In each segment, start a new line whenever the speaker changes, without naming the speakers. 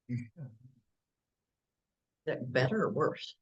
Is that better or worse?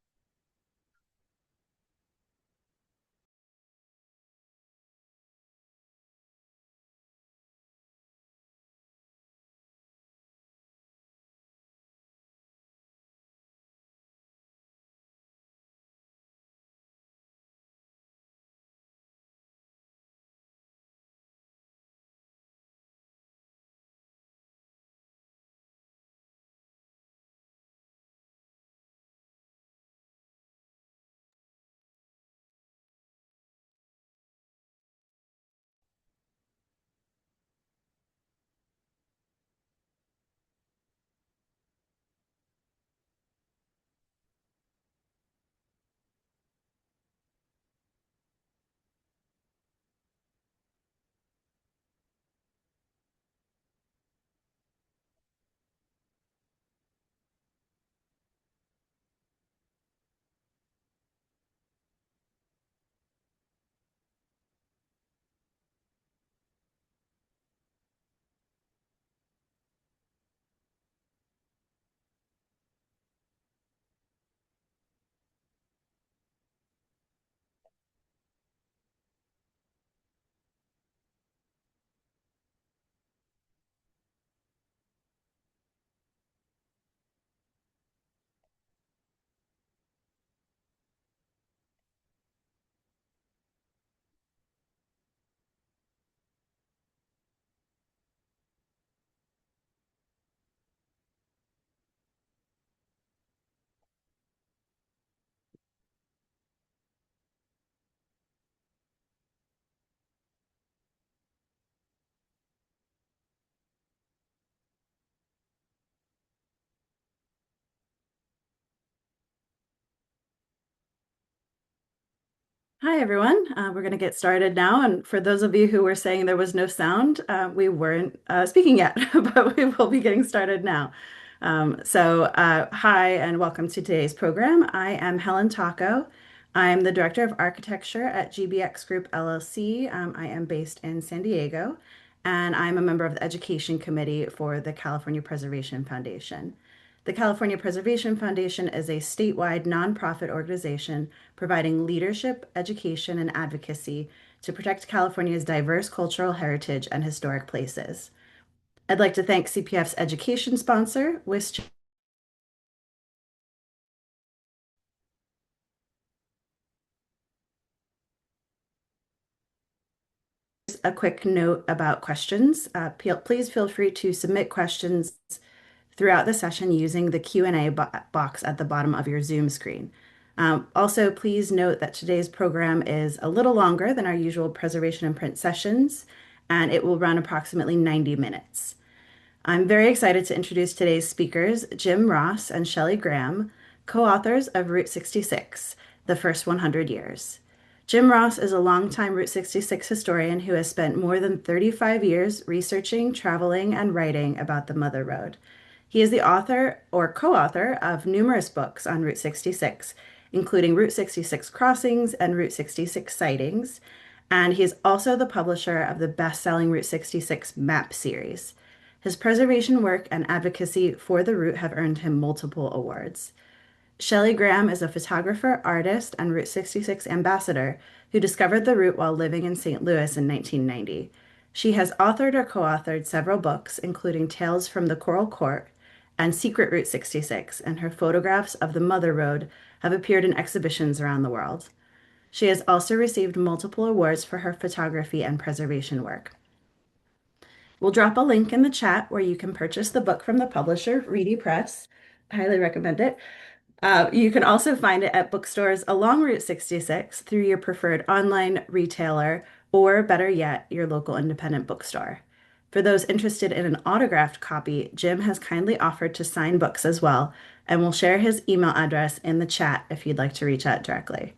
Hi, everyone. We're going to get started now. And for those of you who were saying there was no sound, we weren't speaking yet, but we will be getting started now. Hi, and welcome to today's program. I am Helen Taco. I'm the Director of Architecture at GBX Group LLC. I am based in San Diego, and I'm a member of the Education Committee for the California Preservation Foundation. The California Preservation Foundation is a statewide nonprofit organization providing leadership, education, and advocacy to protect California's diverse cultural heritage and historic places. I'd like to thank CPF's education sponsor, WISC. A quick note about questions. Please feel free to submit questions throughout the session using the Q&A box at the bottom of your Zoom screen. Also, please note that today's program is a little longer than our usual preservation and print sessions, and it will run approximately 90 minutes. I'm very excited to introduce today's speakers, Jim Ross and Shellee Graham, co-authors of Route 66, The First 100 Years. Jim Ross is a longtime Route 66 historian who has spent more than 35 years researching, traveling, and writing about the Mother Road. He is the author or co-author of numerous books on Route 66, including Route 66 Crossings and Route 66 Sightings, and he is also the publisher of the best-selling Route 66 Map series. His preservation work and advocacy for the route have earned him multiple awards. Shellee Graham is a photographer, artist, and Route 66 ambassador who discovered the route while living in St. Louis in 1990. She has authored or co-authored several books, including Tales from the Coral Court and Secret Route 66, and her photographs of the Mother Road have appeared in exhibitions around the world. She has also received multiple awards for her photography and preservation work. We'll drop a link in the chat where you can purchase the book from the publisher, Reedy Press. I highly recommend it. You can also find it at bookstores along Route 66 through your preferred online retailer, or better yet, your local independent bookstore. For those interested in an autographed copy, Jim has kindly offered to sign books as well, and will share his email address in the chat if you'd like to reach out directly.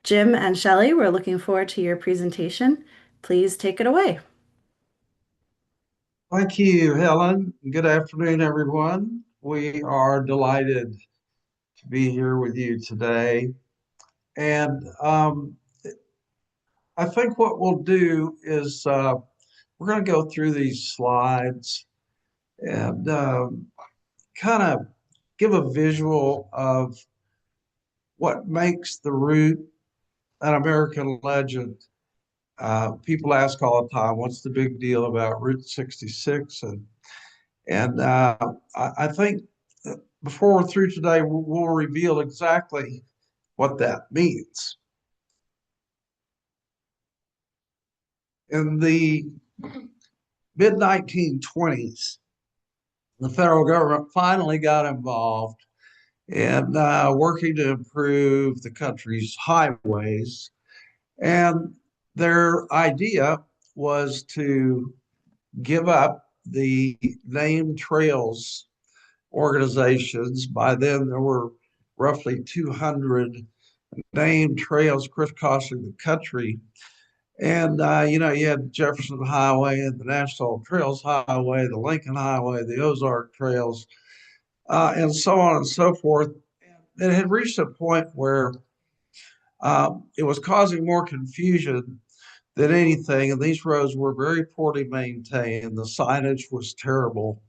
Jim and Shellee, we're looking forward to your presentation. Please take it away.
Thank you, Helen. Good afternoon, everyone. We are delighted to be here with you today. And I think what we'll do is we're going to go through these slides and kind of give a visual of what makes the route an American legend. People ask all the time, what's the big deal about Route 66? And I think before we're through today, we'll reveal exactly what that means. In the mid 1920s, the federal government finally got involved in working to improve the country's highways. And their idea was to give up the named trails organizations. By then, there were roughly 200 named trails crisscrossing the country. And, you had Jefferson Highway and the National Trails Highway, the Lincoln Highway, the Ozark Trails, and so on and so forth. It had reached a point where it was causing more confusion than anything. And these roads were very poorly maintained. The signage was terrible.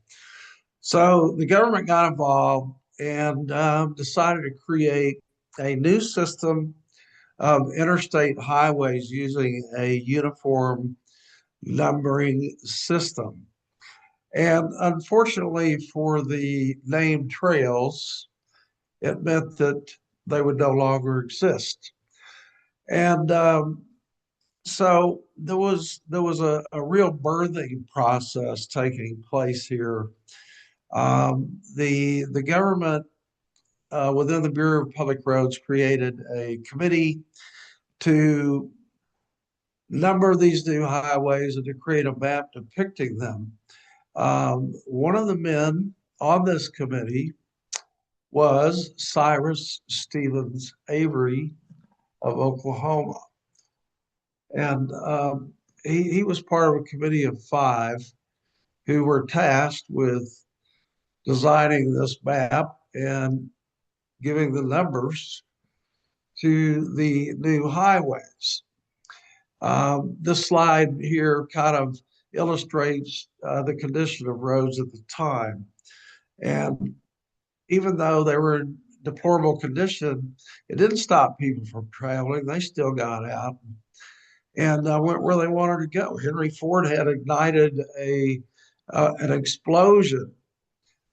So the government got involved and decided to create a new system of interstate highways using a uniform numbering system. And unfortunately for the named trails, it meant that they would no longer exist. And so there was a real birthing process taking place here. The government within the Bureau of Public Roads created a committee to number these new highways and to create a map depicting them. One of the men on this committee was Cyrus Stevens Avery of Oklahoma. And he was part of a committee of 5 who were tasked with designing this map and giving the numbers to the new highways. This slide here kind of illustrates the condition of roads at the time. And even though they were in deplorable condition, it didn't stop people from traveling. They still got out and went where they wanted to go. Henry Ford had ignited an explosion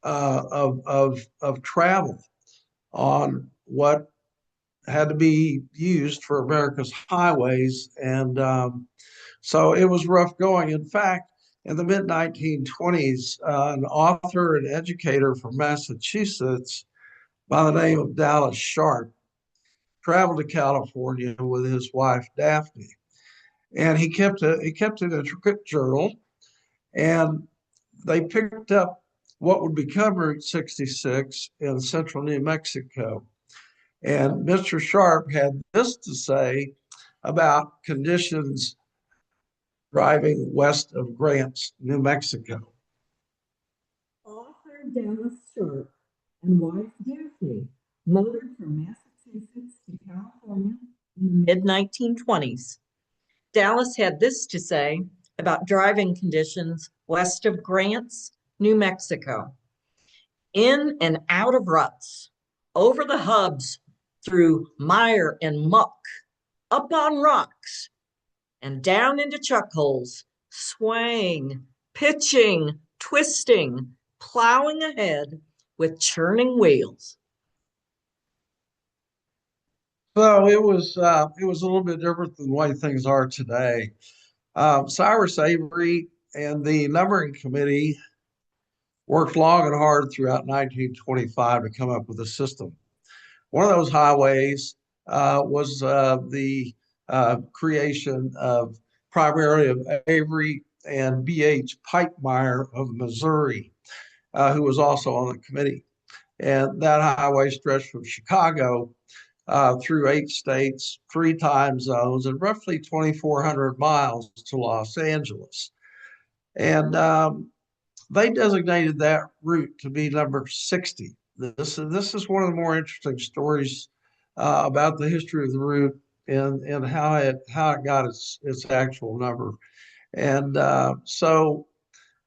of travel on what had to be used for America's highways. And so it was rough going. In fact, in the mid 1920s, an author and educator from Massachusetts by the name of Dallas Sharp traveled to California with his wife, Daphne. And he kept an intricate journal, and they picked up what would become Route 66 in central New Mexico. And Mr. Sharp had this to say about conditions driving west of Grants, New Mexico.
Author Dallas Sharp and wife Daphne motored from Massachusetts to California in the mid 1920s. Dallas had this to say about driving conditions west of Grants, New Mexico. In and out of ruts, over the hubs, through mire and muck, up on rocks, and down into chuck holes, swaying, pitching, twisting, plowing ahead with churning wheels.
So it was a little bit different than the way things are today. Cyrus Avery and the numbering committee worked long and hard throughout 1925 to come up with a system. One of those highways was the creation of primarily of Avery and B.H. Pikemeyer of Missouri, who was also on the committee. And that highway stretched from Chicago through 8 states, 3 time zones, and roughly 2,400 miles to Los Angeles. And they designated that route to be number 60. This is one of the more interesting stories about the history of the route and how it got its actual number. And so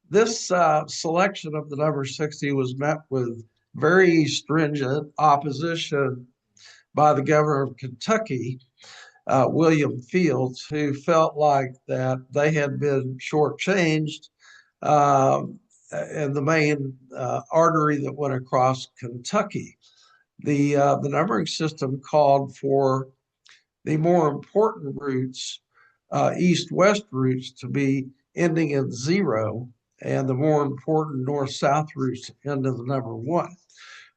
This selection of the number 60 was met with very stringent opposition by the governor of Kentucky, William Fields, who felt like that they had been shortchanged in the main artery that went across Kentucky. The numbering system called for the more important routes, east-west routes, to be ending in 0, and the more important north-south routes to end in the number 1.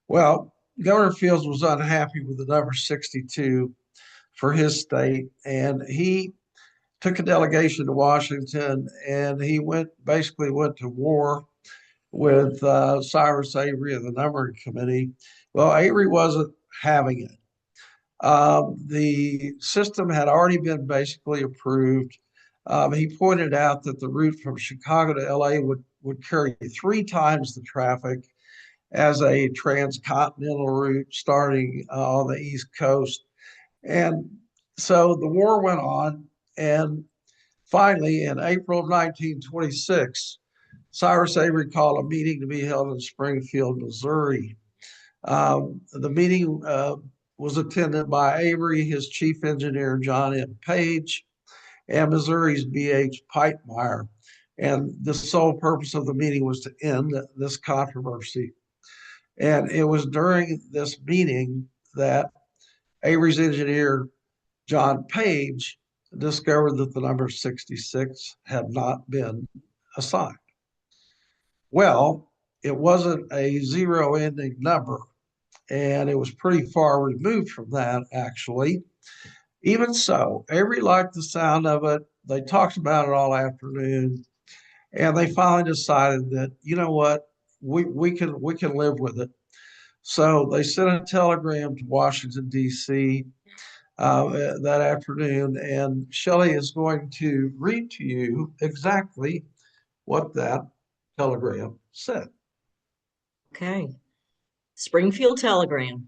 Well, Governor Fields was unhappy with the number 62 for his state, and he took a delegation to Washington, and he basically went to war with Cyrus Avery and the numbering committee. Well, Avery wasn't having it. The system had already been basically approved. He pointed out that the route from Chicago to LA would carry 3 times the traffic as a transcontinental route starting on the East Coast. And so the war went on, and finally, in April of 1926, Cyrus Avery called a meeting to be held in Springfield, Missouri. The meeting was attended by Avery, his chief engineer, John M. Page, and Missouri's B.H. Pipemeyer. And the sole purpose of the meeting was to end this controversy. And it was during this meeting that Avery's engineer, John Page, discovered that the number 66 had not been assigned. Well, it wasn't a 0 ending number, and it was pretty far removed from that, actually. Even so, Avery liked the sound of it. They talked about it all afternoon, and they finally decided that, you know what, we can live with it. So they sent a telegram to Washington, D.C. That afternoon, and Shellee is going to read to you exactly what that telegram said.
Okay. Springfield Telegram.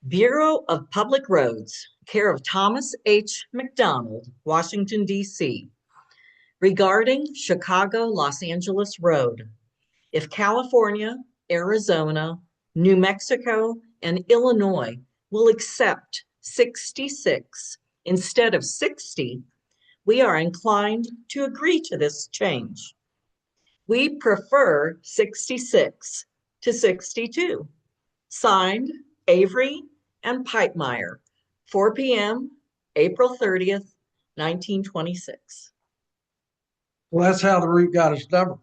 Bureau of Public Roads, care of Thomas H. McDonald, Washington, D.C. Regarding Chicago-Los Angeles Road. If California, Arizona, New Mexico, and Illinois will accept 66 instead of 60, we are inclined to agree to this change. We prefer 66 to 62. Signed, Avery and Pipemeyer, 4 p.m., April 30th, 1926.
Well, that's how the route got its number.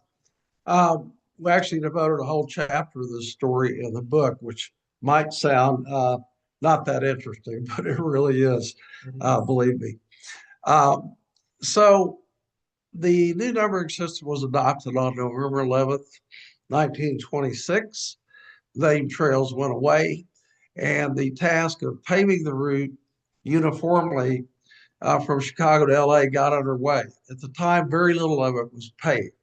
We actually devoted a whole chapter of this story in the book, which might sound not that interesting, but it really is, believe me. So the new numbering system was adopted on November 11th, 1926. Name trails went away, and the task of paving the route uniformly from Chicago to LA got underway. At the time, very little of it was paved.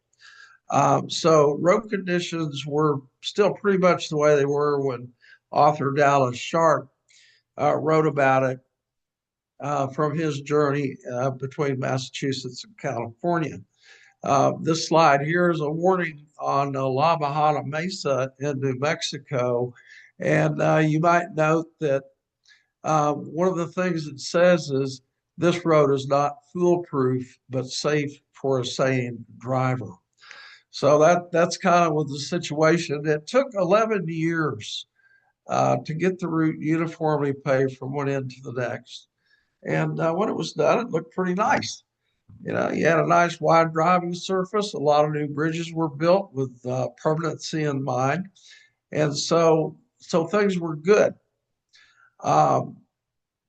So road conditions were still pretty much the way they were when author Dallas Sharp wrote about it from his journey between Massachusetts and California. This slide here is a warning on La Bajada Mesa in New Mexico. And you might note that one of the things it says is this road is not foolproof, but safe for a sane driver. So that's kind of what the situation. It took 11 years to get the route uniformly paved from one end to the next. And when it was done, it looked pretty nice. You know, you had a nice wide driving surface. A lot of new bridges were built with permanency in mind. And so things were good. The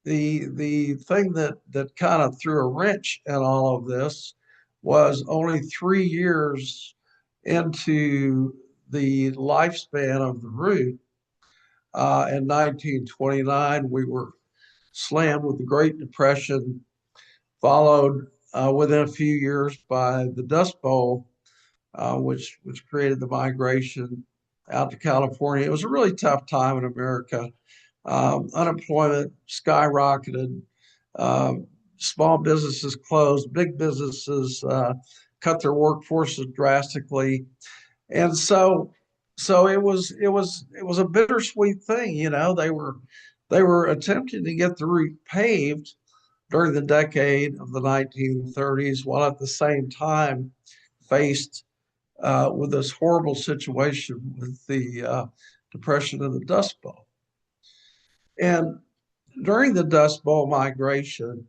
thing that kind of threw a wrench in all of this was only 3 years into the lifespan of the route. In 1929, we were slammed with the Great Depression, followed within a few years by the Dust Bowl, which created the migration out to California. It was a really tough time in America. Unemployment skyrocketed. Small businesses closed, big businesses cut their workforces drastically. And so it was a bittersweet thing, you know. They were attempting to get the route paved during the decade of the 1930s, while at the same time faced with this horrible situation with the Depression and the Dust Bowl. And during the Dust Bowl migration,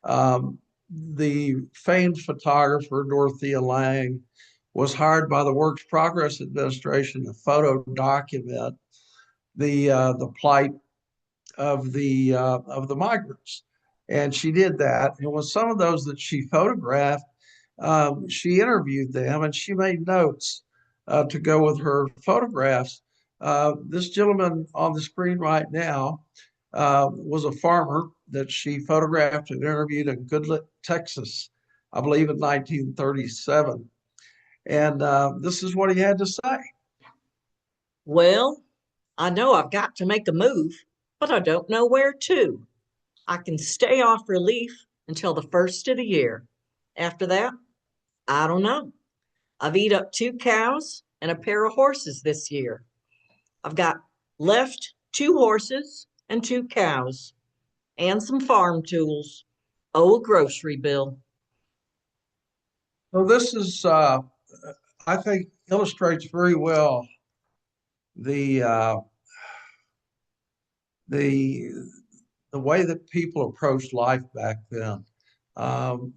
um, the famed photographer Dorothea Lange was hired by the Works Progress Administration to photo document the plight of the migrants, and she did that. And with some of those that she photographed, she interviewed them and she made notes to go with her photographs. This gentleman on the screen right now was a farmer that she photographed and interviewed in Goodlet, Texas, I believe in 1937. And this is what he had to say.
Well, I know I've got to make a move, but I don't know where to. I can stay off relief until the first of the year. After that, I don't know. I've eat up 2 cows and a pair of horses this year. I've got left 2 horses and 2 cows and some farm tools. Oh, a grocery bill.
So this is, I think, illustrates very well the uh, the the way that people approached life back then.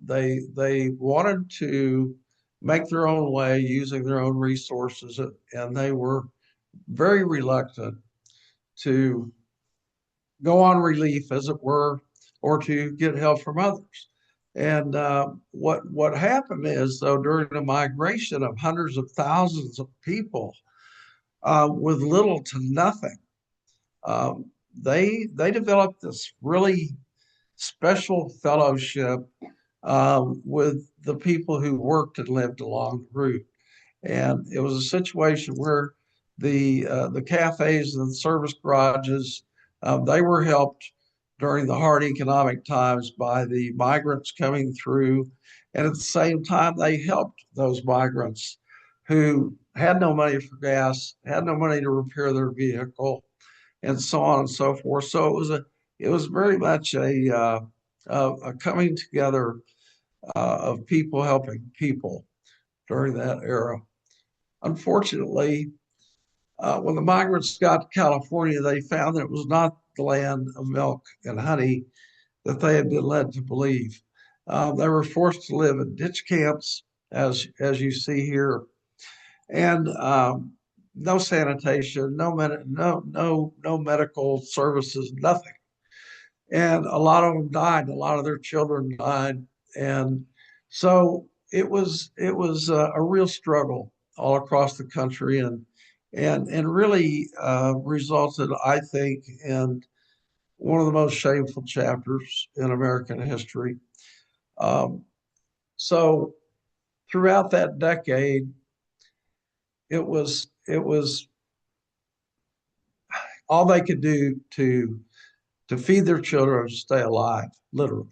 They wanted to make their own way using their own resources, and they were very reluctant to go on relief, as it were, or to get help from others. And what happened is, though, during the migration of hundreds of thousands of people with little to nothing, they developed this really special fellowship with the people who worked and lived along the route. And it was a situation where the cafes and the service garages, they were helped during the hard economic times by the migrants coming through. And at the same time, they helped those migrants who had no money for gas, had no money to repair their vehicle, and so on and so forth. So it was very much a coming together of people helping people during that era. Unfortunately, when the migrants got to California, they found that it was not the land of milk and honey that they had been led to believe. They were forced to live in ditch camps, as you see here, and no sanitation, no medical services, nothing. And a lot of them died. A lot of their children died, and so it was a real struggle all across the country, and really resulted, I think, in one of the most shameful chapters in American history. Um, so throughout that decade, it was all they could do to feed their children, to stay alive, literally.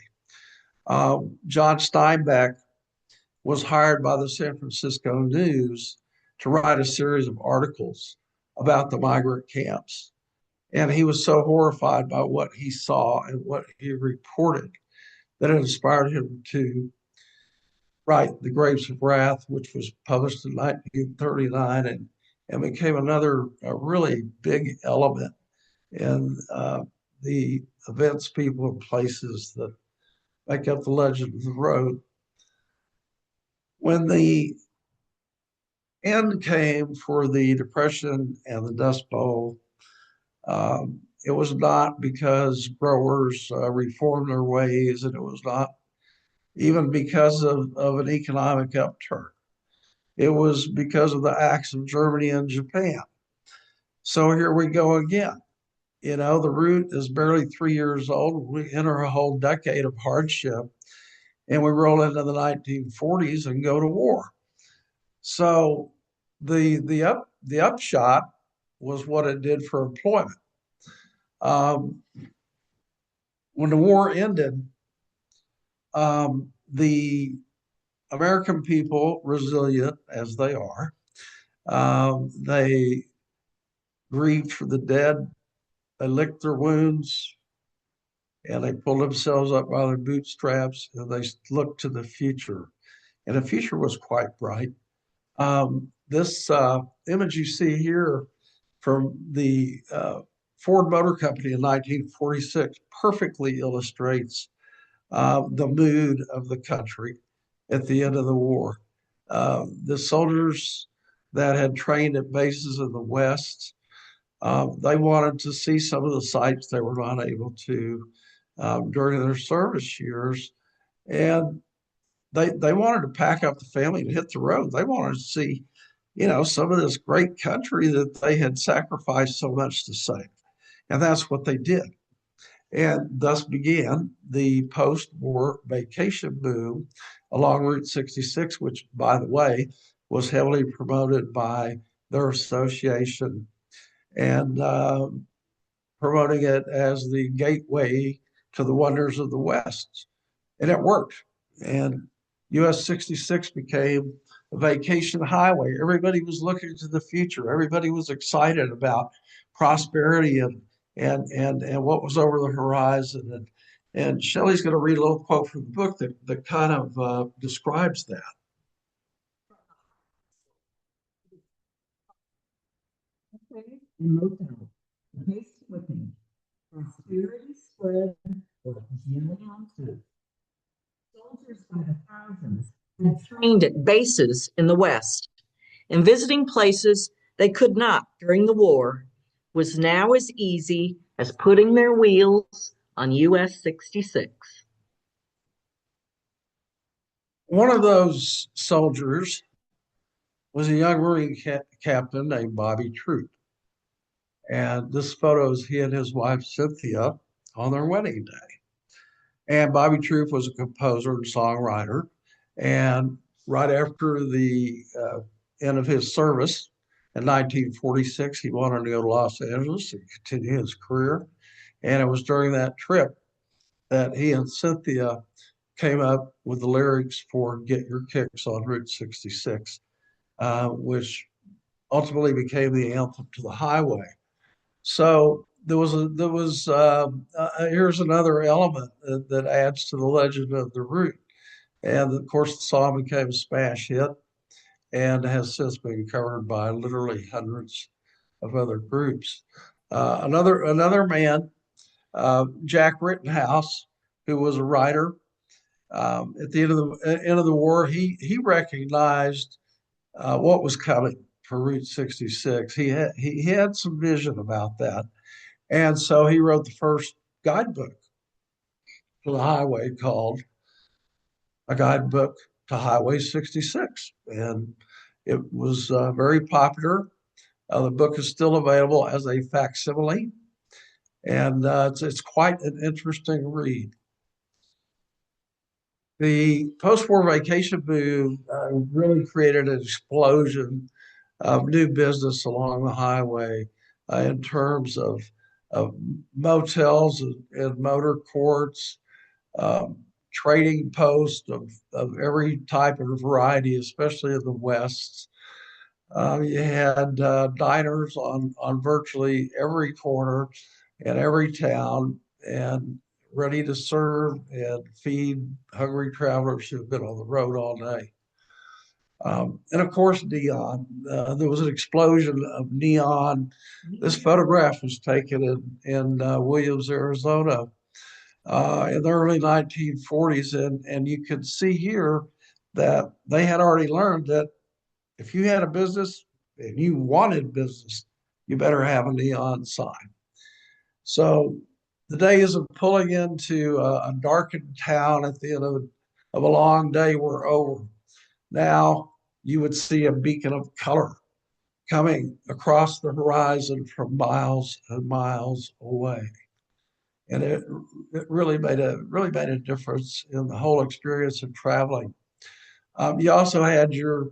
John Steinbeck was hired by the San Francisco News to write a series of articles about the migrant camps. And he was so horrified by what he saw and what he reported that it inspired him to write The Grapes of Wrath, which was published in 1939 and became another really big element in the events, people, and places that make up the legend of the road. When the end came for the Depression and the Dust Bowl, it was not because growers reformed their ways, and it was not even because of an economic upturn. It was because of the acts of Germany and Japan. So here we go again. You know, the route is barely 3 years old. We enter a whole decade of hardship, and we roll into the 1940s and go to war. So the upshot was what it did for employment. Um, when the war ended, the American people, resilient as they are, they grieved for the dead, they licked their wounds, and they pulled themselves up by their bootstraps, and they looked to the future. And the future was quite bright. This image you see here from the Ford Motor Company in 1946 perfectly illustrates the mood of the country at the end of the war. The soldiers that had trained at bases in the West, they wanted to see some of the sights they were not able to during their service years. And they wanted to pack up the family and hit the road. They wanted to see, some of this great country that they had sacrificed so much to save. And that's what they did. And thus began the post-war vacation boom along Route 66, which, by the way, was heavily promoted by their association and promoting it as the gateway to the wonders of the West. And it worked. And US 66 became a vacation highway. Everybody was looking to the future. Everybody was excited about prosperity and what was over the horizon. And Shellee's going to read a little quote from the book that kind of describes that.
In motel, pace whipping, prosperity spread like jelly on toast. Soldiers by the thousands had trained at bases in the West, and visiting places they could not during the war was now as easy as putting their wheels on US 66.
One of those soldiers was a young Marine captain named Bobby Troop. And this photo is he and his wife, Cynthia, on their wedding day. And Bobby Troop was a composer and songwriter. And right after the end of his service in 1946, he wanted to go to Los Angeles and continue his career. And it was during that trip that he and Cynthia came up with the lyrics for Get Your Kicks on Route 66, which ultimately became the anthem to the highway. So here's another element that adds to the legend of the route. And of course, the song became a smash hit and has since been covered by literally hundreds of other groups. Another man, Jack Rittenhouse, who was a writer, at the end of the war, he recognized what was coming for Route 66. He had some vision about that, and so he wrote the first guidebook for the highway called A Guidebook to Highway 66, and it was very popular. The book is still available as a facsimile, and it's quite an interesting read. The post-war vacation boom really created an explosion of new business along the highway in terms of motels and motor courts, trading posts of every type and variety, especially in the West. You had diners on virtually every corner in every town and ready to serve and feed hungry travelers who've been on the road all day. And of course, neon. There was an explosion of neon. This photograph was taken in Williams, Arizona in the early 1940s. And you can see here that they had already learned that if you had a business and you wanted business, you better have a neon sign. So the days of pulling into a darkened town at the end of a long day were over. Now you would see a beacon of color coming across the horizon from miles and miles away. And it really made a difference in the whole experience of traveling. You also had your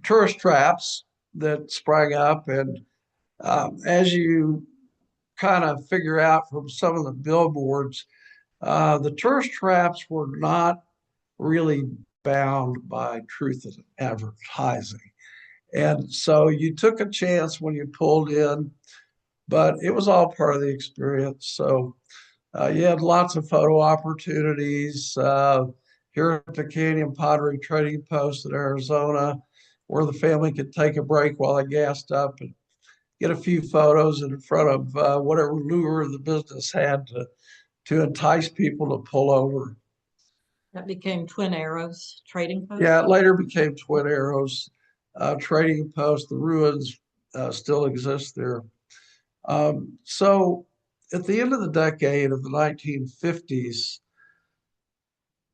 tourist traps that sprang up, and as you kind of figure out from some of the billboards, the tourist traps were not really bound by truth in advertising. And so you took a chance when you pulled in, but it was all part of the experience. So you had lots of photo opportunities here at the Canyon Pottery Trading Post in Arizona, where the family could take a break while they gassed up and get a few photos in front of whatever lure the business had to entice people to pull over.
That became Twin Arrows Trading Post?
Yeah, it later became Twin Arrows Trading Post. The ruins still exist there. So at the end of the decade of the 1950s,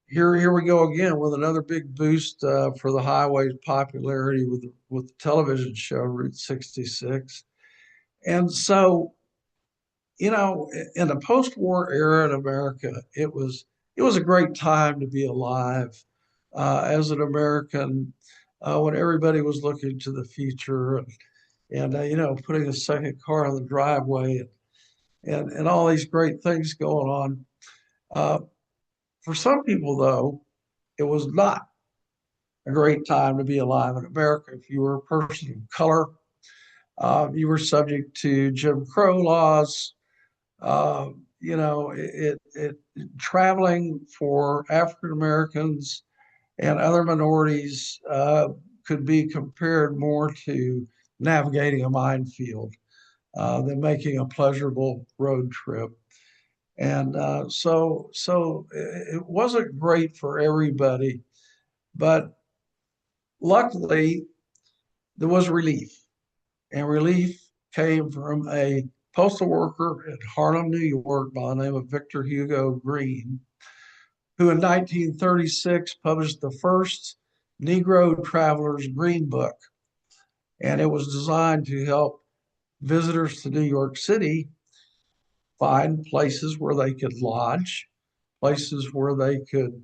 here we go again with another big boost for the highway's popularity with the television show Route 66. And so, you know, in the post-war era in America, it was a great time to be alive as an American when everybody was looking to the future and you know, putting a second car in the driveway and all these great things going on. For some people, though, it was not a great time to be alive in America. If you were a person of color, you were subject to Jim Crow laws. You know, traveling for African Americans and other minorities could be compared more to navigating a minefield than making a pleasurable road trip. And so it wasn't great for everybody, but luckily there was relief, and relief came from a postal worker in Harlem, New York, by the name of Victor Hugo Green, who in 1936 published the first Negro Traveler's Green Book. And it was designed to help visitors to New York City find places where they could lodge, places where they could,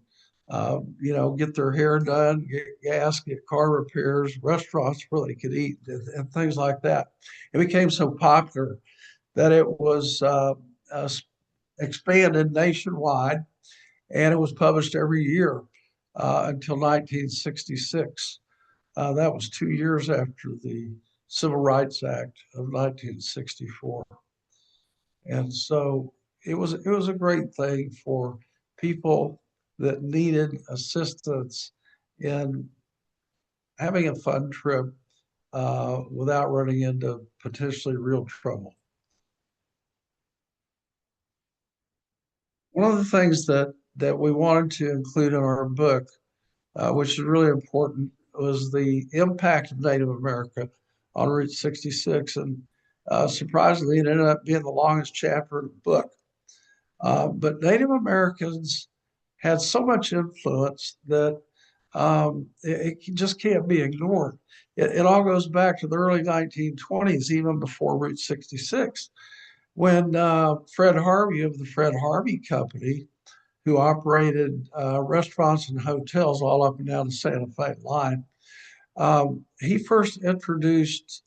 you know, get their hair done, get gas, get car repairs, restaurants where they could eat, and things like that. It became so popular that it was expanded nationwide, and it was published every year until 1966. That was 2 years after the Civil Rights Act of 1964. And so it was a great thing for people that needed assistance in having a fun trip without running into potentially real trouble. One of the things that we wanted to include in our book, which is really important, was the impact of Native America on Route 66. And surprisingly, it ended up being the longest chapter of the book. But Native Americans had so much influence that it just can't be ignored. It all goes back to the early 1920s, even before Route 66, when Fred Harvey of the Fred Harvey Company, who operated restaurants and hotels all up and down the Santa Fe line, he first introduced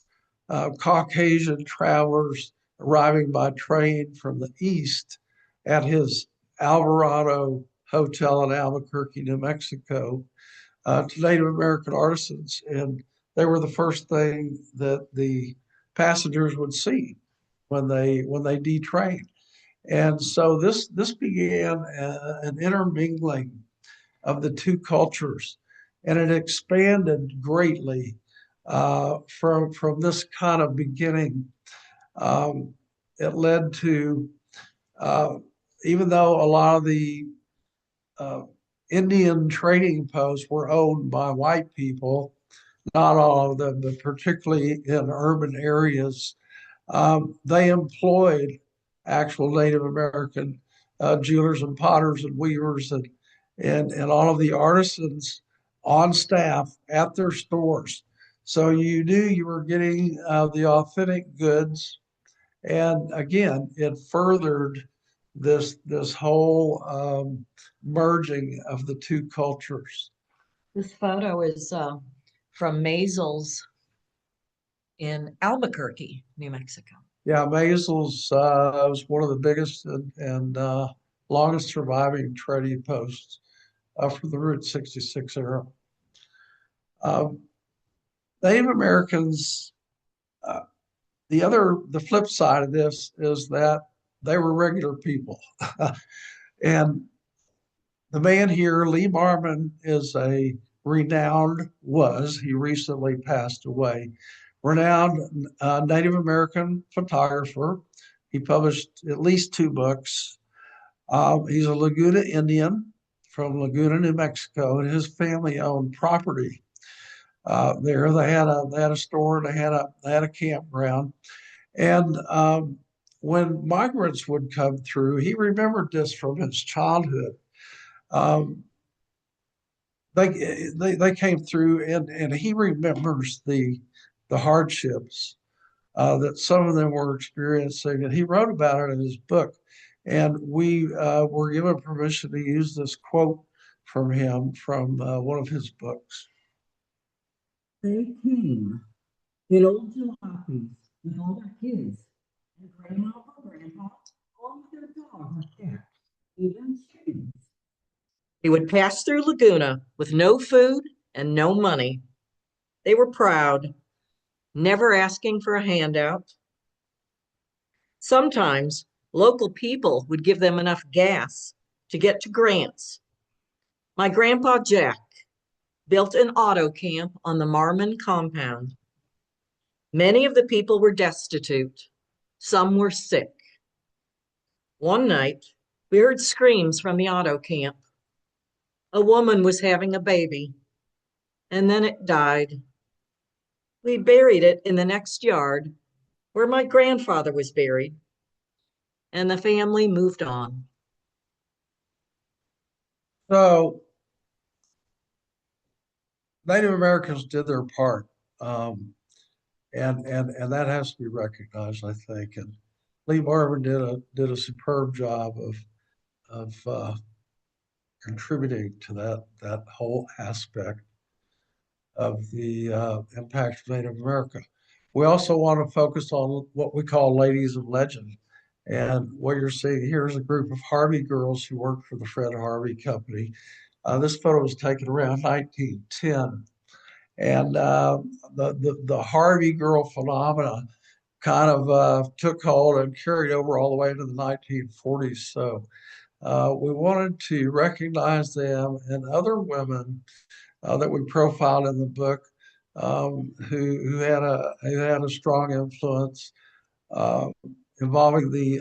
Caucasian travelers arriving by train from the east at his Alvarado Hotel in Albuquerque, New Mexico, to Native American artisans. And they were the first thing that the passengers would see when they detrained. And so this began an intermingling of the two cultures, and it expanded greatly from this kind of beginning. It led to even though a lot of the Indian trading posts were owned by white people, not all of them, but particularly in urban areas, they employed actual Native American jewelers and potters and weavers and all of the artisans on staff at their stores. So you knew you were getting the authentic goods. And again, it furthered this whole merging of the two cultures.
This photo is from Maisels in Albuquerque, New Mexico.
Yeah, Maisels was one of the biggest and longest surviving trading posts for the Route 66 era. Native Americans, the flip side of this is that they were regular people. And the man here, Lee Marmon, is a he recently passed away, renowned Native American photographer. He published at least 2 books. He's a Laguna Indian from Laguna, New Mexico, and his family owned property there. They had a store, they had a campground, and when migrants would come through, he remembered this from his childhood. Um, they came through, and he remembers the hardships that some of them were experiencing, and he wrote about it in his book. And we were given permission to use this quote from him from one of his books.
They came in old jalopies with all their kids, and grandma or grandpa, along with their dog or cat, even chickens. They would pass through Laguna with no food and no money. They were proud, never asking for a handout. Sometimes local people would give them enough gas to get to Grants. My grandpa Jack built an auto camp on the Marmon compound. Many of the people were destitute. Some were sick. One night, we heard screams from the auto camp. A woman was having a baby, and then it died. We buried it in the next yard where my grandfather was buried, and the family moved on.
So Native Americans did their part, and that has to be recognized, I think. And Lee Marvin did a superb job of contributing to that whole aspect of the impact of Native America. We also want to focus on what we call ladies of legend. And what you're seeing here is a group of Harvey girls who worked for the Fred Harvey Company. This photo was taken around 1910. And the Harvey girl phenomena kind of took hold and carried over all the way into the 1940s. So we wanted to recognize them and other women that we profiled in the book who had a strong influence involving the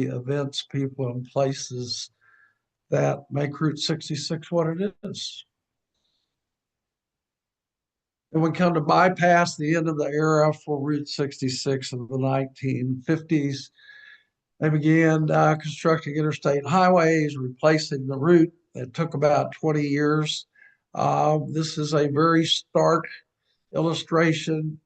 events, people, and places that make Route 66 what it is. And we come to bypass the end of the era for Route 66 in the 1950s. They began constructing interstate highways, replacing the route. It took about 20 years. This is a very stark illustration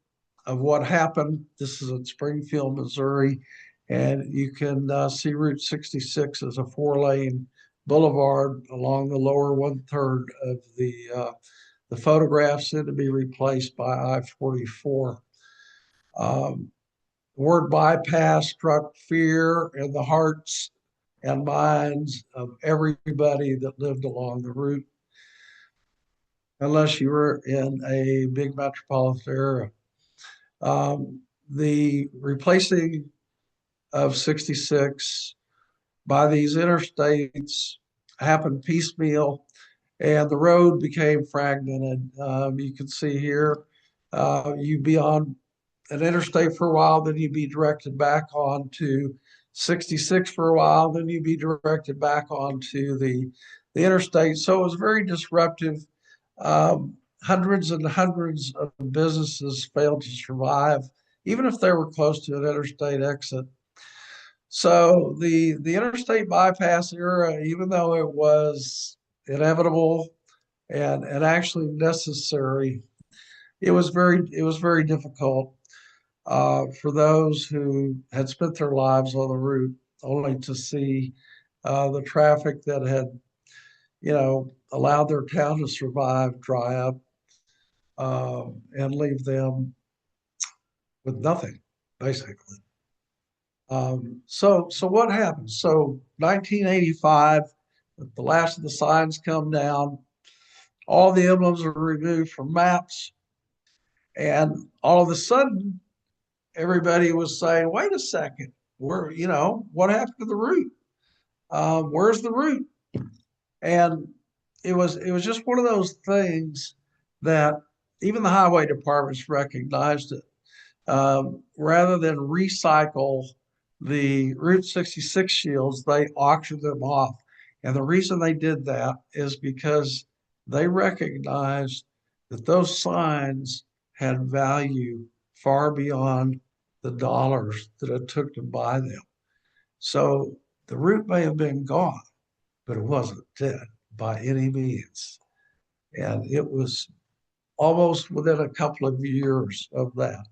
of what happened. This is in Springfield, Missouri, and you can see Route 66 as a 4-lane boulevard along the lower 1/3 of the photographs, soon to be replaced by I-44. The word bypass struck fear in the hearts and minds of everybody that lived along the route, unless you were in a big metropolitan area. The replacing of 66 by these interstates happened piecemeal, and the road became fragmented. You can see here, you'd be on an interstate for a while, then you'd be directed back onto 66 for a while, then you'd be directed back onto the interstate. So it was very disruptive. Hundreds and hundreds of businesses failed to survive, even if they were close to an interstate exit. So the interstate bypass era, even though it was inevitable and actually necessary, it was very difficult for those who had spent their lives on the route, only to see the traffic that had, allowed their town to survive dry up and leave them with nothing, basically. So what happened? So 1985, The last of the signs come down. All the emblems are removed from maps. And all of a sudden, everybody was saying, wait a second, what happened to the route? Where's the route? And it was just one of those things that even the highway departments recognized it. Rather than recycle the Route 66 shields, they auctioned them off. And the reason they did that is because they recognized that those signs had value far beyond the dollars that it took to buy them. So the route may have been gone, but it wasn't dead by any means. And it was almost within a couple of years of that,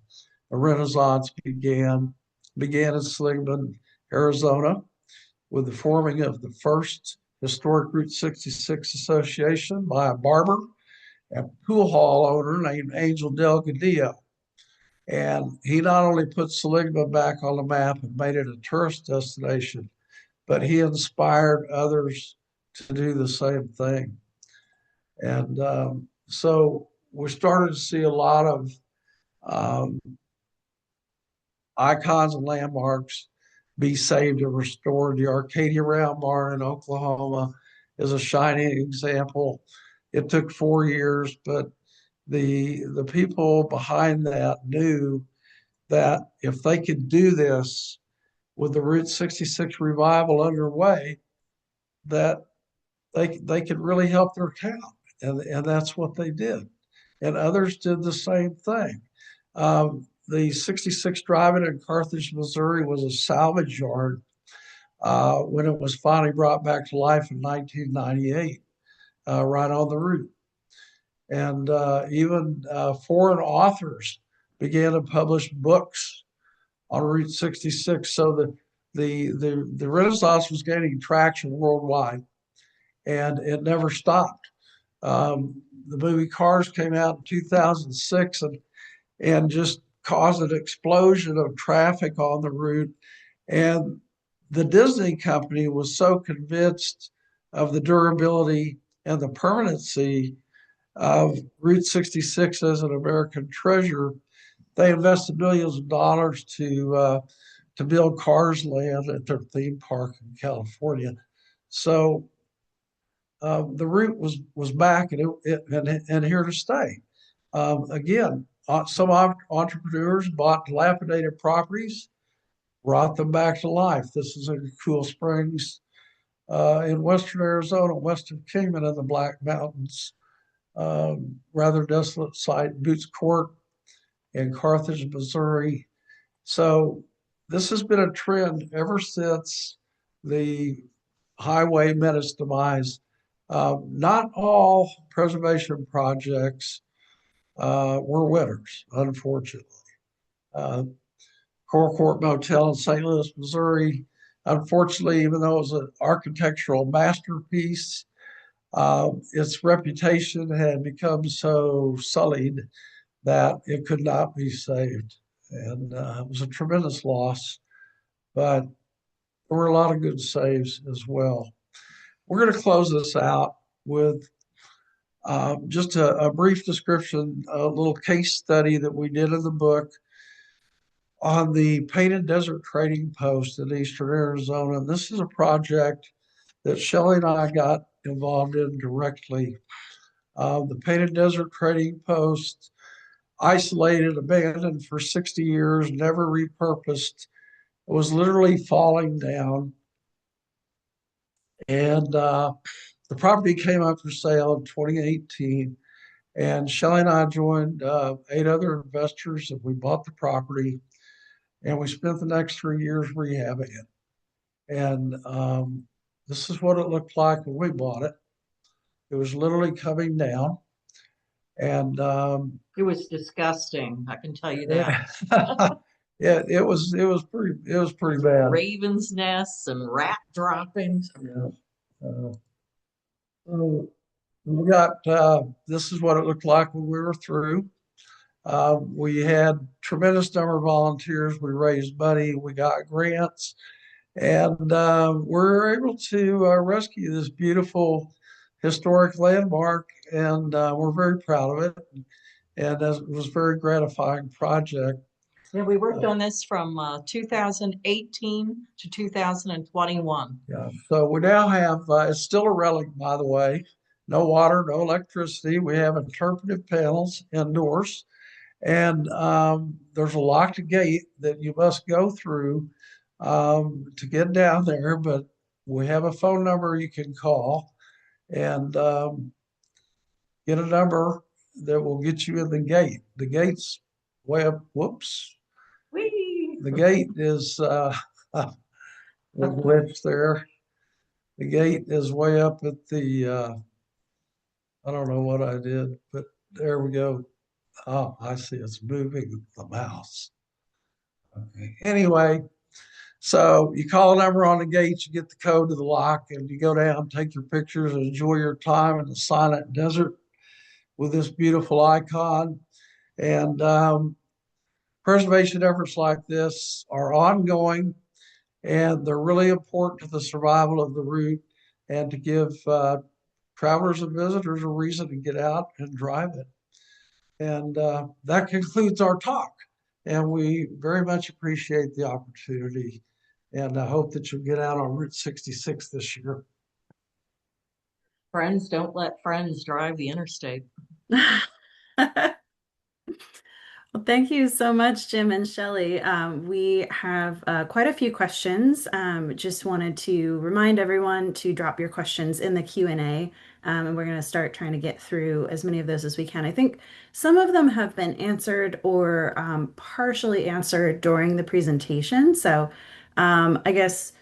a renaissance began in Seligman, Arizona, with the forming of the first historic Route 66 association by a barber and pool hall owner named Angel Delgadillo. And he not only put Seligman back on the map and made it a tourist destination, but he inspired others to do the same thing. And so we started to see a lot of icons and landmarks be saved and restored. The Arcadia Round Barn in Oklahoma is a shining example. It took 4 years, but the people behind that knew that if they could do this with the Route 66 revival underway, that they could really help their town. And that's what they did. And others did the same thing. The 66 Drive-In in Carthage, Missouri was a salvage yard when it was finally brought back to life in 1998, right on the route. And even foreign authors began to publish books on Route 66. So the Renaissance was gaining traction worldwide, and it never stopped. The movie Cars came out in 2006 and just caused an explosion of traffic on the route. And the Disney company was so convinced of the durability and the permanency of Route 66 as an American treasure, they invested millions of dollars to build Cars Land at their theme park in California. So the route was back and here to stay. Again, some entrepreneurs bought dilapidated properties, brought them back to life. This is in Cool Springs in western Arizona, west of Kingman in the Black Mountains. Rather desolate site, Boots Court in Carthage, Missouri. So this has been a trend ever since the highway met its demise. Not all preservation projects were winners, unfortunately. Coral Court Motel in St. Louis, Missouri, unfortunately, even though it was an architectural masterpiece, its reputation had become so sullied that it could not be saved. And it was a tremendous loss, but there were a lot of good saves as well. We're going to close this out with just a brief description, a little case study that we did in the book on the Painted Desert Trading Post in eastern Arizona. This is a project that Shellee and I got involved in directly. The Painted Desert Trading Post, isolated, abandoned for 60 years, never repurposed, it was literally falling down. And the property came up for sale in 2018. And Shellee and I joined 8 other investors, and we bought the property. And we spent the next 3 years rehabbing it. And this is what it looked like when we bought it. It was literally coming down. And
It was disgusting, I can tell you that.
yeah, it was pretty bad.
Ravens' nests and rat droppings.
Yeah. So we got this is what it looked like when we were through. We had tremendous number of volunteers. We raised money. We got grants. And we're able to rescue this beautiful historic landmark, and we're very proud of it. And it was a very gratifying project.
Yeah, we worked on this from 2018 to 2021.
Yeah. So we now have, it's still a relic, by the way, no water, no electricity. We have interpretive panels indoors. And there's a locked gate that you must go through to get down there. But we have a phone number you can call and get a number that will get you in the gate. The gate's way up. Whoops.
Whee!
The gate is a glitch there. The gate is way up at the, I don't know what I did, but there we go. Oh, I see. It's moving the mouse. Okay. Anyway, so you call a number on the gate, you get the code to the lock, and you go down, take your pictures, and enjoy your time in the silent desert with this beautiful icon. And preservation efforts like this are ongoing, and they're really important to the survival of the route and to give travelers and visitors a reason to get out and drive it. And that concludes our talk. And we very much appreciate the opportunity. And I hope that you'll get out on Route 66 this year.
Friends don't let friends drive the interstate.
Well, thank you so much, Jim and Shellee. We have quite a few questions. Just wanted to remind everyone to drop your questions in the Q&A, and we're going to start trying to get through as many of those as we can. I think some of them have been answered or partially answered during the presentation. So I guess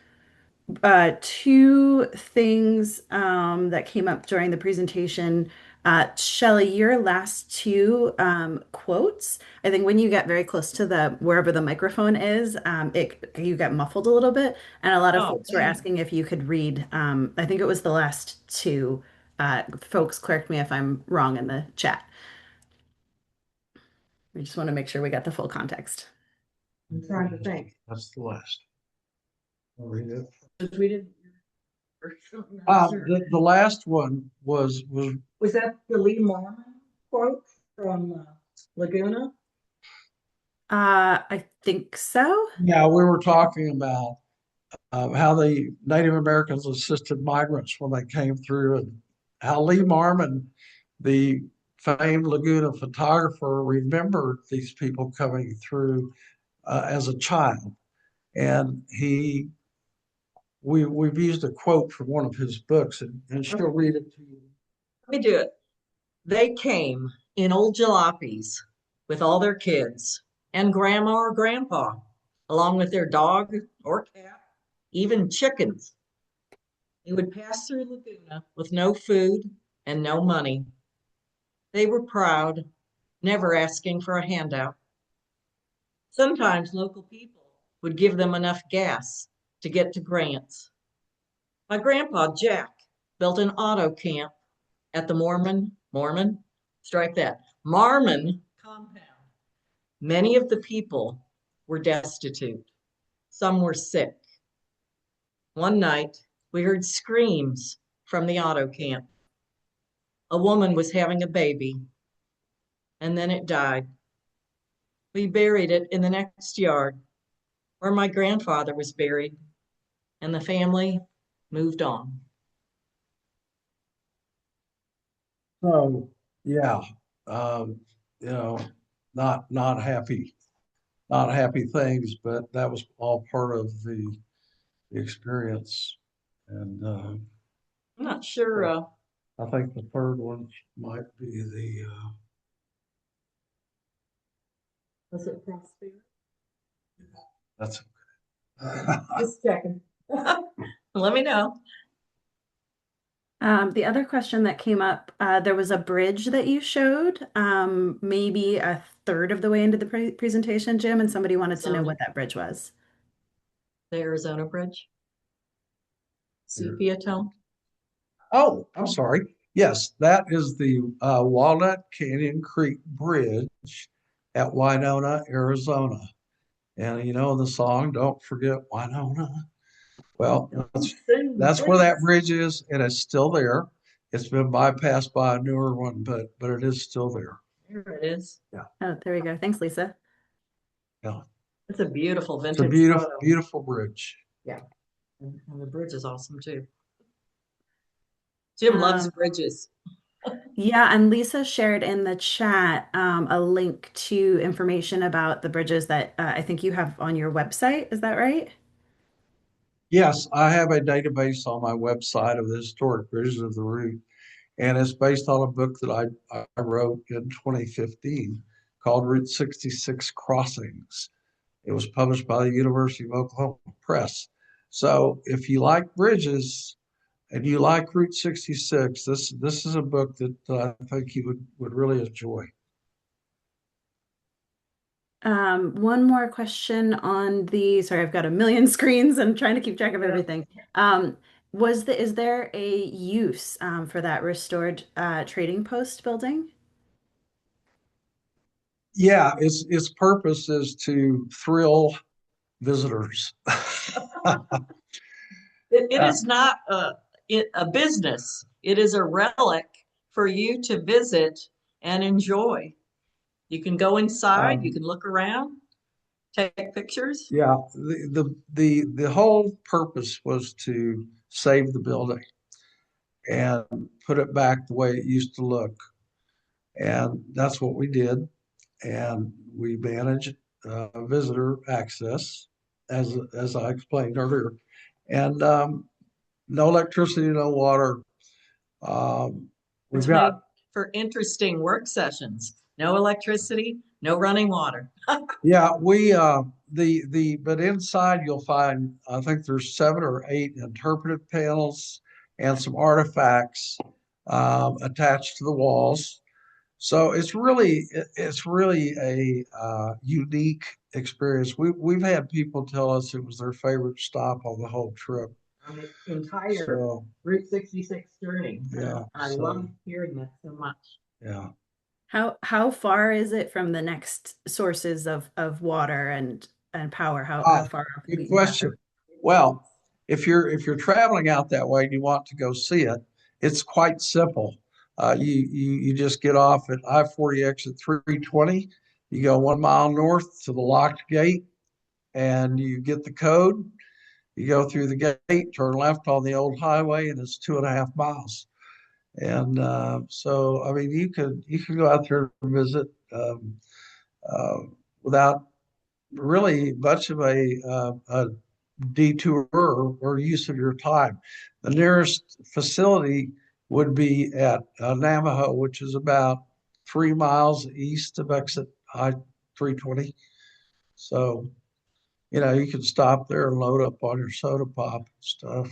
two things that came up during the presentation. Shellee, your last two quotes, I think when you get very close to the wherever the microphone is, you get muffled a little bit, and a lot of folks were asking if you could read. I think it was the last two. Folks, correct me if I'm wrong in the chat. We just want to make sure we got the full context.
I'm trying to think.
That's the last. I'll read it.
We didn't.
The last one was
that the Lee Marmon quote from Laguna?
I think so.
yeah, we were talking about how the Native Americans assisted migrants when they came through, and how Lee Marmon, the famed Laguna photographer, remembered these people coming through as a child, and we've used a quote from one of his books, and she'll read it to you.
Let me do it. They came in old jalopies with all their kids and grandma or grandpa, along with their dog or cat, even chickens. They would pass through Laguna with no food and no money. They were proud, never asking for a handout. Sometimes local people would give them enough gas to get to Grants. My grandpa, Jack, built an auto camp at the Marmon compound. Many of the people were destitute. Some were sick. One night, we heard screams from the auto camp. A woman was having a baby, and then it died. We buried it in the next yard where my grandfather was buried, and the family moved on.
So yeah, you know, not happy things, but that was all part of the experience. And
I'm not sure.
I think the third one might be the
Was it prosperity?
that's
Just checking. Let me know.
The other question that came up, there was a bridge that you showed, maybe a third of the way into the presentation, Jim, and somebody wanted to know what that bridge was.
The Arizona Bridge? Sepia Tone?
Oh, I'm sorry. Yes, that is the Walnut Canyon Creek Bridge at Winona, Arizona. And you know the song, Don't Forget Winona. Well,
Sing
that's where that
bridge.
bridge is, and it's still there. It's been bypassed by a newer one, but it is still there.
There it is.
Oh, there we go. Thanks, Lisa.
Yeah.
It's a beautiful
It's a
vintage
beautiful,
photo.
beautiful bridge.
Yeah. And the bridge is awesome too. Jim loves
Um,
bridges.
yeah, and Lisa shared in the chat a link to information about the bridges that I think you have on your website. Is that right?
Yes, I have a database on my website of the historic bridges of the route, and it's based on a book that I wrote in 2015 called Route 66 Crossings. It was published by the University of Oklahoma Press. So if you like bridges and you like Route 66, this is a book that I think you would really enjoy.
One more question on the, sorry, I've got a million screens and trying to keep track of
Yeah.
everything. Is there a use for that restored trading post building?
Yeah, its purpose is to thrill visitors.
It is not a business. It is a relic for you to visit and enjoy. You can go inside, you can look around, take pictures.
Yeah, the whole purpose was to save the building and put it back the way it used to look. And that's what we did. And we managed visitor access, as I explained earlier. And no electricity, no water. We've
It's made
got,
for interesting work sessions. No electricity, no running water.
yeah, but inside you'll find, I think there's 7 or 8 interpretive panels and some artifacts attached to the walls. So it's really a unique experience. We've had people tell us it was their favorite stop on the whole trip.
On the entire
So
Route 66 journey.
yeah,
I love hearing that so much.
yeah.
How far is it from the next sources of water and power? How
Ah,
far
good
we have to?
question. Well, if you're traveling out that way and you want to go see it, it's quite simple. You just get off at I-40 exit 320. You go 1 mile north to the locked gate, and you get the code. You go through the gate, turn left on the old highway, and it's 2.5 miles. And so, I mean, you can go out there and visit uh, without really much of a detour or use of your time. The nearest facility would be at Navajo, which is about 3 miles east of exit I 320. So, you can stop there and load up on your soda pop and stuff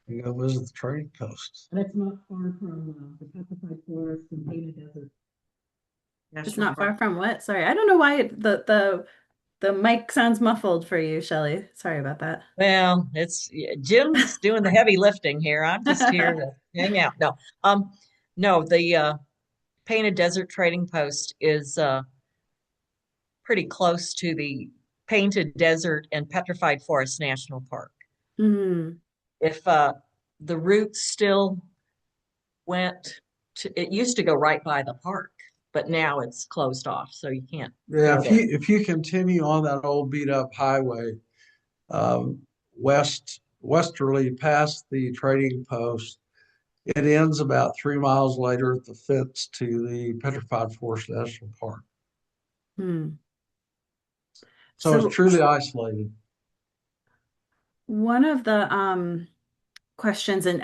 and go visit the trading post.
And it's not far from the Petrified Forest and Painted Desert
It's
National
not far
Park.
from what? Sorry, I don't know why the mic sounds muffled for you, Shellee. Sorry about that.
Well, it's Jim's doing the heavy lifting here. I'm just here to hang out. No, the Painted Desert Trading Post is pretty close to the Painted Desert and Petrified Forest National Park.
Hmm.
If the route still went to, it used to go right by the park, but now it's closed off, so you can't
Yeah,
go
if
there.
you continue on that old beat up highway, um, westerly past the trading post, it ends about 3 miles later at the fence to the Petrified Forest National Park.
Hmm.
So it's
So
truly isolated.
one of the questions and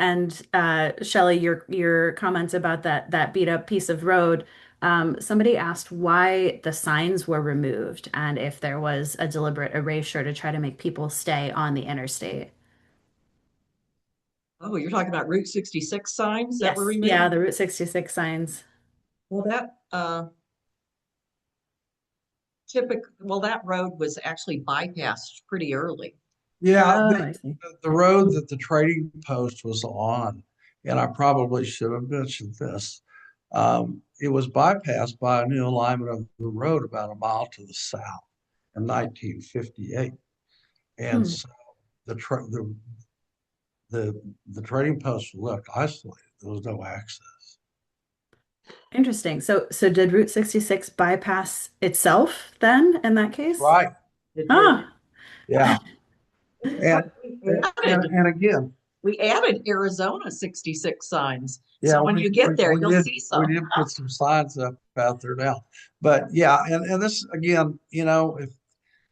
Shellee, your comments about that beat up piece of road. Somebody asked why the signs were removed and if there was a deliberate erasure to try to make people stay on the interstate.
Oh, you're talking about Route 66 signs that were
Yes. Yeah,
removed?
the Route 66 signs.
Well, that that road was actually bypassed pretty early.
Yeah,
Oh, I see.
the road that the trading post was on, and I probably should have mentioned this, it was bypassed by a new alignment of the road about a mile to the south in 1958. And
Hmm.
so the the trading post was left isolated. There was no access.
Interesting. So did Route 66 bypass itself then in that case?
Right.
It did.
Ah,
Yeah. And
We added,
and again,
we added Arizona 66 signs.
yeah,
So when you get there, you'll see
we
some.
did put some signs up out there now. But yeah, and this again, you know,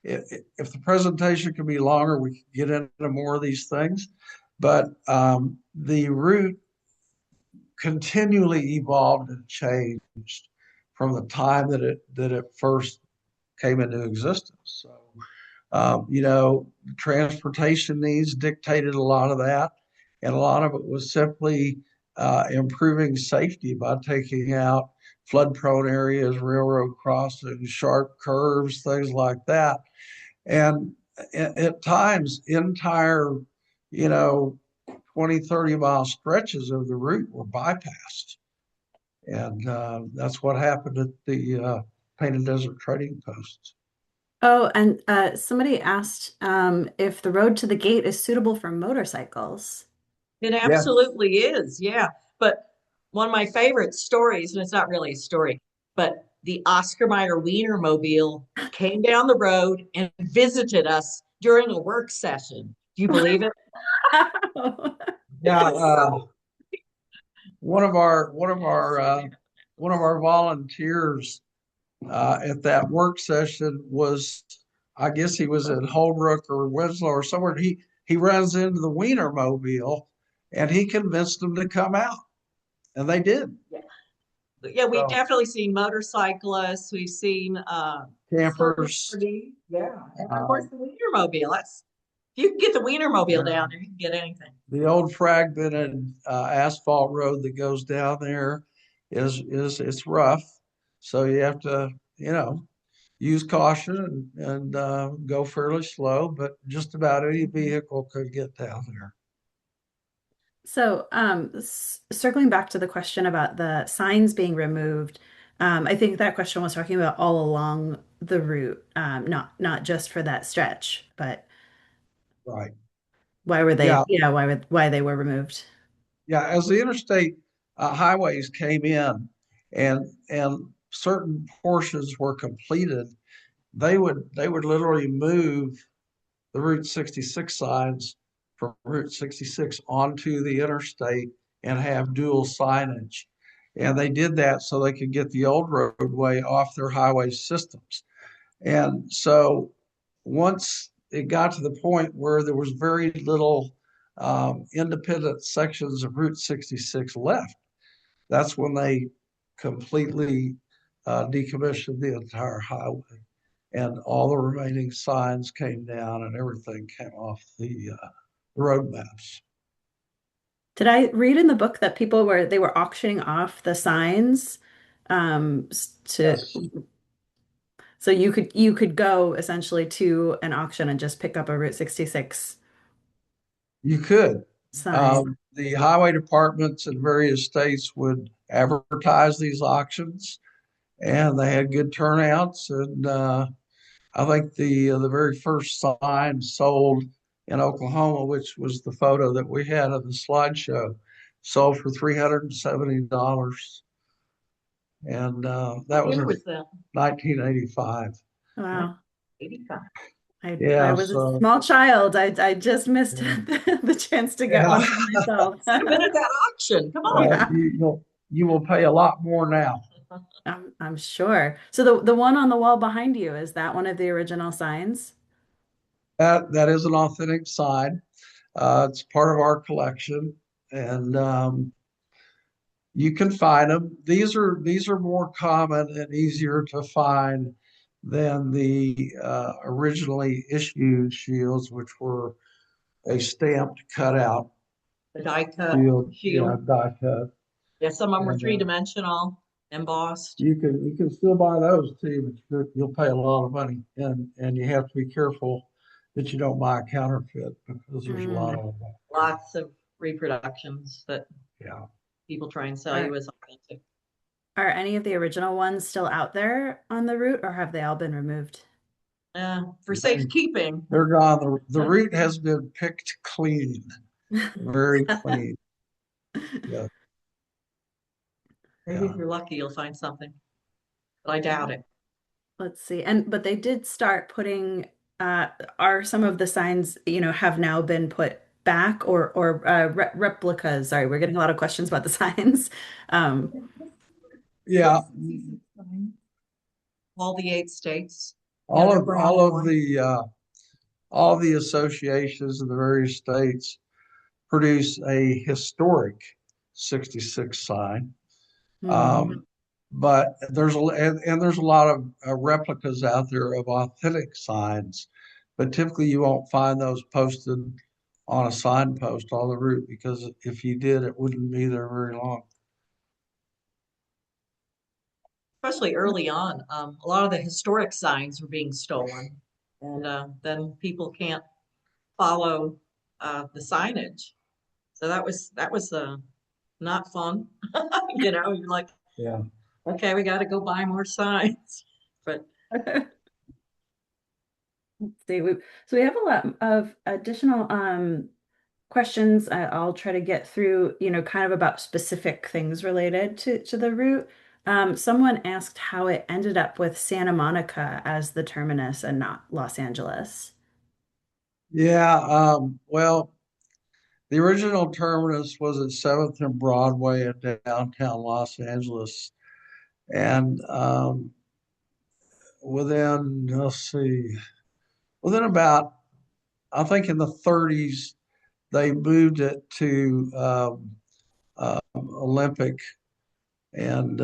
if the presentation could be longer, we could get into more of these things. But the route continually evolved and changed from the time that it first came into existence. So, you know, transportation needs dictated a lot of that, and a lot of it was simply improving safety by taking out flood-prone areas, railroad crossings, sharp curves, things like that. And at times, entire, you know, 20, 30-mile stretches of the route were bypassed. And that's what happened at the Painted Desert Trading Posts.
oh, and somebody asked if the road to the gate is suitable for motorcycles.
It
Yes.
absolutely is, yeah. But one of my favorite stories, and it's not really a story, but the Oscar Mayer Wienermobile came down the road and visited us during a work session. Do you believe it?
Yeah, one of our volunteers at that work session was, I guess he was at Holbrook or Winslow or somewhere. He runs into the Wienermobile, and he convinced them to come out, and they did.
Yeah, we've
So
definitely seen motorcyclists. We've seen
campers,
yeah, and of course the Wienermobile. That's if you can get the Wienermobile down there, you can get anything.
the old fragmented asphalt road that goes down there it's rough, so you have to, you know, use caution and go fairly slow, but just about any vehicle could get down there.
So, circling back to the question about the signs being removed, I think that question was talking about all along the route, not just for that stretch, but
Right.
why were they,
Yeah.
yeah, why they were removed.
Yeah. As the interstate highways came in and certain portions were completed, they would literally move the Route 66 signs from Route 66 onto the interstate and have dual signage. And they did that so they could get the old roadway off their highway systems. And so once it got to the point where there was very little independent sections of Route 66 left, that's when they completely decommissioned the entire highway. And all the remaining signs came down and everything came off the road maps.
Did I read in the book that they were auctioning off the signs, to,
Yes,
so you could go essentially to an auction and just pick up a Route 66
you could.
sign.
The highway departments in various states would advertise these auctions, and they had good turnouts. And I think the very first sign sold in Oklahoma, which was the photo that we had of the slideshow, sold for $370, and that
What
was
year
in
was that?
1985.
Wow.
85.
I
Yeah,
was a
so
small child. I just missed
yeah,
the chance to get
yeah.
one for myself.
I've been at that auction. Come on.
Yeah,
You will pay a lot more now.
I'm sure. So the one on the wall behind you, is that one of the original signs?
That is an authentic sign. It's part of our collection, and you can find them. These are more common and easier to find than the originally issued shields, which were a stamped cutout
The die cut
shield, yeah,
shield.
die cut.
Yeah, some of them were
And
three-dimensional, embossed.
you can still buy those too, but you'll pay a lot of money, and you have to be careful that you don't buy a counterfeit because there's a lot
Mm.
of them.
Lots of reproductions that
Yeah.
people try and sell
Are
you as authentic.
are any of the original ones still out there on the route, or have they all been removed?
For safekeeping.
They're gone. The route has been picked clean, very clean. Yeah.
Maybe if you're lucky, you'll find something, but I doubt it.
Let's see. But they did start putting are some of the signs, have now been put back or replicas. Sorry, we're getting a lot of questions about the signs.
Yeah.
All the 8 states.
All of the associations in the various states produce a historic 66 sign. But there's a lot of replicas out there of authentic signs, but typically you won't find those posted on a signpost on the route, because if you did, it wouldn't be there very long.
Especially early on, a lot of the historic signs were being stolen, and then people can't follow the signage. So that was not fun. You're like,
Yeah.
okay, we got to go buy more signs. But
see, so we have a lot of additional questions. I'll try to get through, kind of about specific things related to the route. Someone asked how it ended up with Santa Monica as the terminus and not Los Angeles.
Yeah. Well, the original terminus was at 7th and Broadway in downtown Los Angeles. And within about, I think in the 30s, they moved it to Olympic and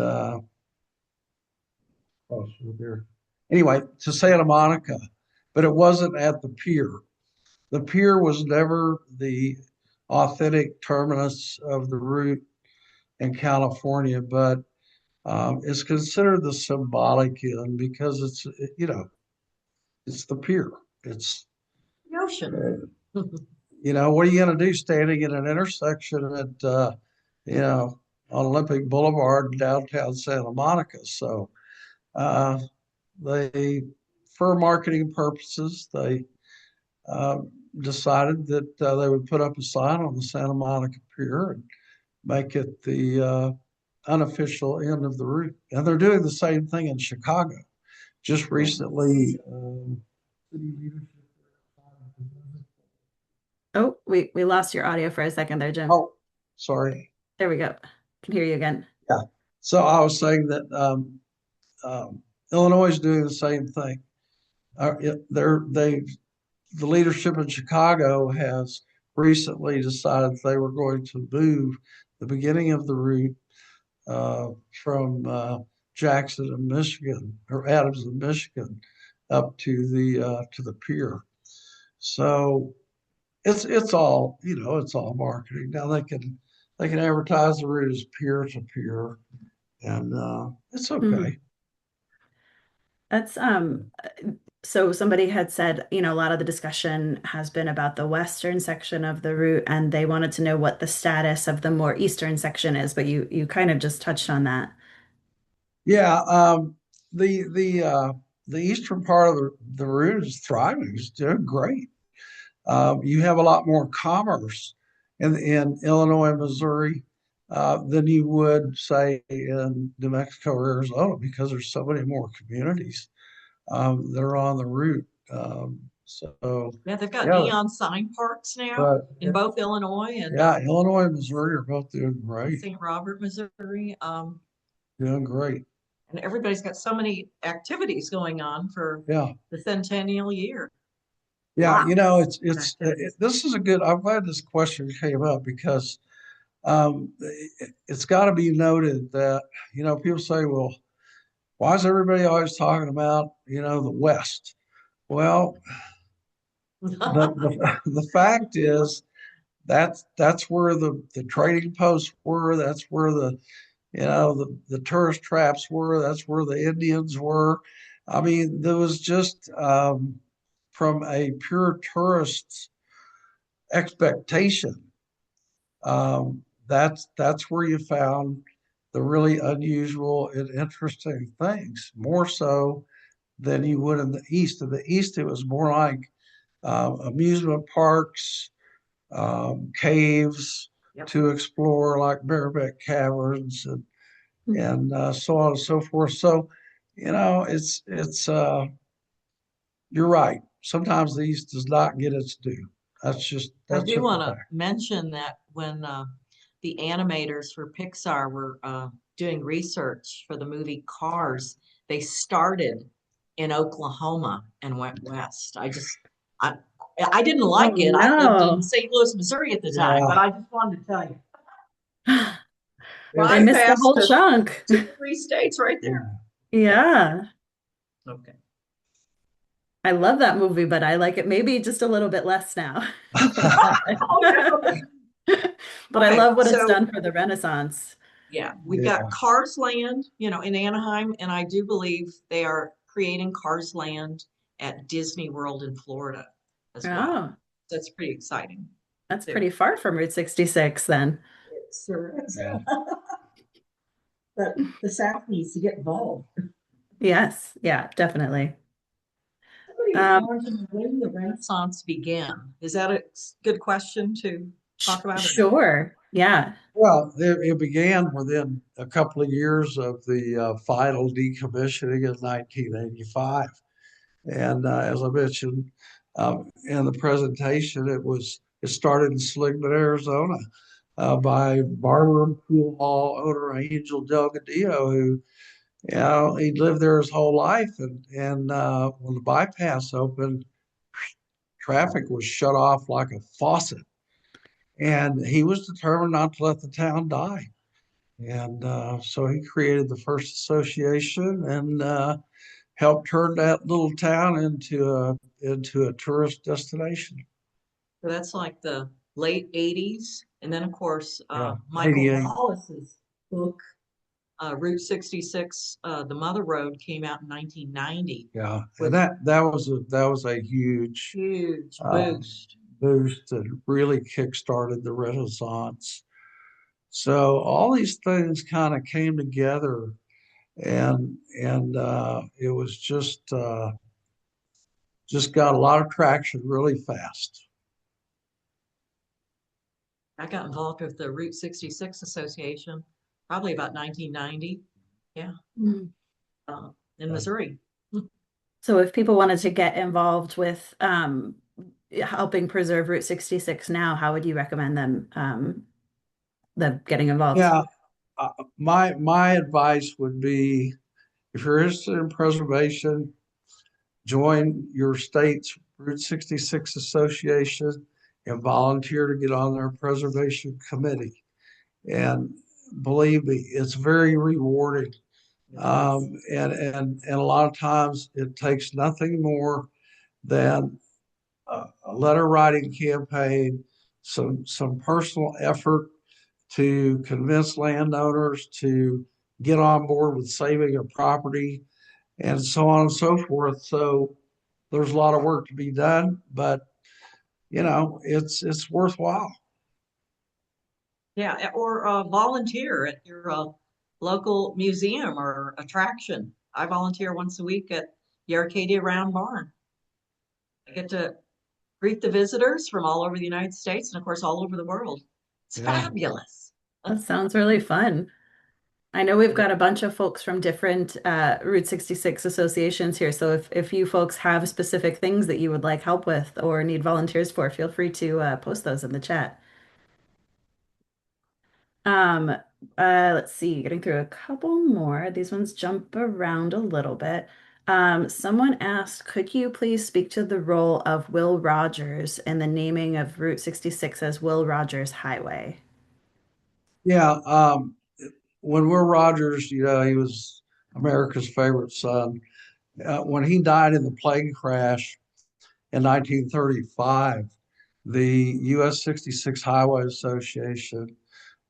anyway, to Santa Monica, but it wasn't at the pier. The pier was never the authentic terminus of the route in California, but it's considered the symbolic end because it's the pier. It's
the ocean.
what are you going to do standing in an intersection at on Olympic Boulevard in downtown Santa Monica? So they, for marketing purposes, they decided that they would put up a sign on the Santa Monica Pier and make it the unofficial end of the route. And they're doing the same thing in Chicago. Just recently,
Oh, we lost your audio for a second there, Jim.
oh, sorry.
There we go. Can hear you again.
Yeah. So I was saying that Illinois is doing the same thing. The leadership in Chicago has recently decided they were going to move the beginning of the route from Jackson in Michigan or Adams in Michigan up to the pier. So it's all it's all marketing. Now they can advertise the route as peer to peer, and it's okay.
That's so somebody had said, a lot of the discussion has been about the western section of the route, and they wanted to know what the status of the more eastern section is, but you kind of just touched on that.
Yeah, the eastern part of the route is thriving. It's doing great. You have a lot more commerce in Illinois and Missouri than you would, say, in New Mexico or Arizona, because there's so many more communities that are on the route.
Yeah, they've got neon sign parks now in both Illinois and
Illinois and Missouri are both doing great.
St. Robert, Missouri.
Doing great.
And everybody's got so many activities going on for the centennial year.
Yeah, this is a good. I'm glad this question came up because it's got to be noted that people say, well, why is everybody always talking about the West? Well, the fact is that's where the trading posts were. That's where the tourist traps were. That's where the Indians were. I mean, there was just from a pure tourist expectation, that's where you found the really unusual and interesting things, more so than you would in the East. In the East, it was more like amusement parks, caves
Yep.
to explore, like Bareback Caverns and so on and so forth. So, it's you're right. Sometimes the East does not get its due. That's just
I
that's
do
just a
want to
fact.
mention that when the animators for Pixar were doing research for the movie Cars, they started in Oklahoma and went west. I, I didn't
Oh
like it. I lived in
no.
St. Louis, Missouri at the time, but
Yeah,
I just wanted to tell you,
it's,
They
drive
missed the
past
whole
the
chunk.
2 or 3 states right there.
yeah.
Yeah.
Yeah.
Okay.
I love that movie, but I like it maybe just a little bit less now.
Oh, no.
But I
Okay,
love what it's
so
done for the Renaissance.
yeah, we've got
Yeah,
Cars Land, in Anaheim, and I do believe they are creating Cars Land at Disney World in Florida as well.
Oh,
That's pretty exciting
that's
too.
pretty far from Route 66 then.
It sure is.
yeah.
But the South needs to get involved.
Yes, yeah, definitely.
Somebody was
Um,
wondering when the Renaissance began. Is that a good question to talk about or no?
sure. Yeah.
Well, it began within a couple of years of the final decommissioning in 1985. And as I mentioned in the presentation, it started in Seligman, Arizona, by barber and pool hall owner Angel Delgadillo, who he lived there his whole life, and when the bypass opened, traffic was shut off like a faucet, and he was determined not to let the town die. And so he created the first association and helped turn that little town into a tourist destination.
So that's like the late 80s. And then, of course,
Yeah,
Michael
88.
Wallace's book, Route 66, The Mother Road, came out in 1990
Yeah, and
with
that was a huge
huge
um,
boost.
boost that really kickstarted the Renaissance. So all these things kind of came together, and it was just got a lot of traction really fast.
I got involved with the Route 66 Association probably about 1990. Yeah,
Mm.
in Missouri.
So if people wanted to get involved with helping preserve Route 66 now, how would you recommend them getting involved?
Yeah, my advice would be if you're interested in preservation, join your state's Route 66 Association and volunteer to get on their preservation committee. And believe me, it's very rewarding. And a lot of times it takes nothing more than a letter writing campaign, some personal effort to convince landowners to get on board with saving a property and so on and so forth. So there's a lot of work to be done, but it's worthwhile.
Yeah, or volunteer at your local museum or attraction. I volunteer once a week at the Arcadia Round Barn. I get to greet the visitors from all over the United States and, of course, all over the world. It's
Yeah.
fabulous.
That sounds really fun. I know we've got a bunch of folks from different Route 66 associations here. So if you folks have specific things that you would like help with or need volunteers for, feel free to post those in the chat. Um, let's see, getting through a couple more. These ones jump around a little bit. Someone asked, could you please speak to the role of Will Rogers in the naming of Route 66 as Will Rogers Highway?
Yeah. When Will Rogers, he was America's favorite son. When he died in the plane crash in 1935, the US 66 Highway Association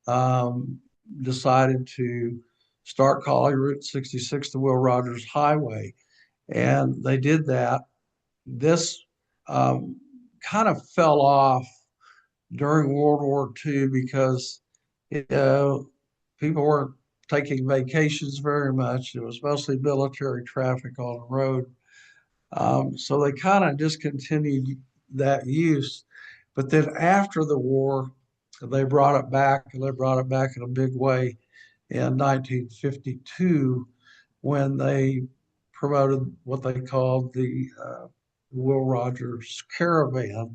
um, decided to start calling Route 66 the Will Rogers Highway. And they did that. This kind of fell off during World War II because people weren't taking vacations very much. It was mostly military traffic on the road. So they kind of discontinued that use. But then after the war, they brought it back, and they brought it back in a big way in 1952 when they promoted what they called the Will Rogers Caravan,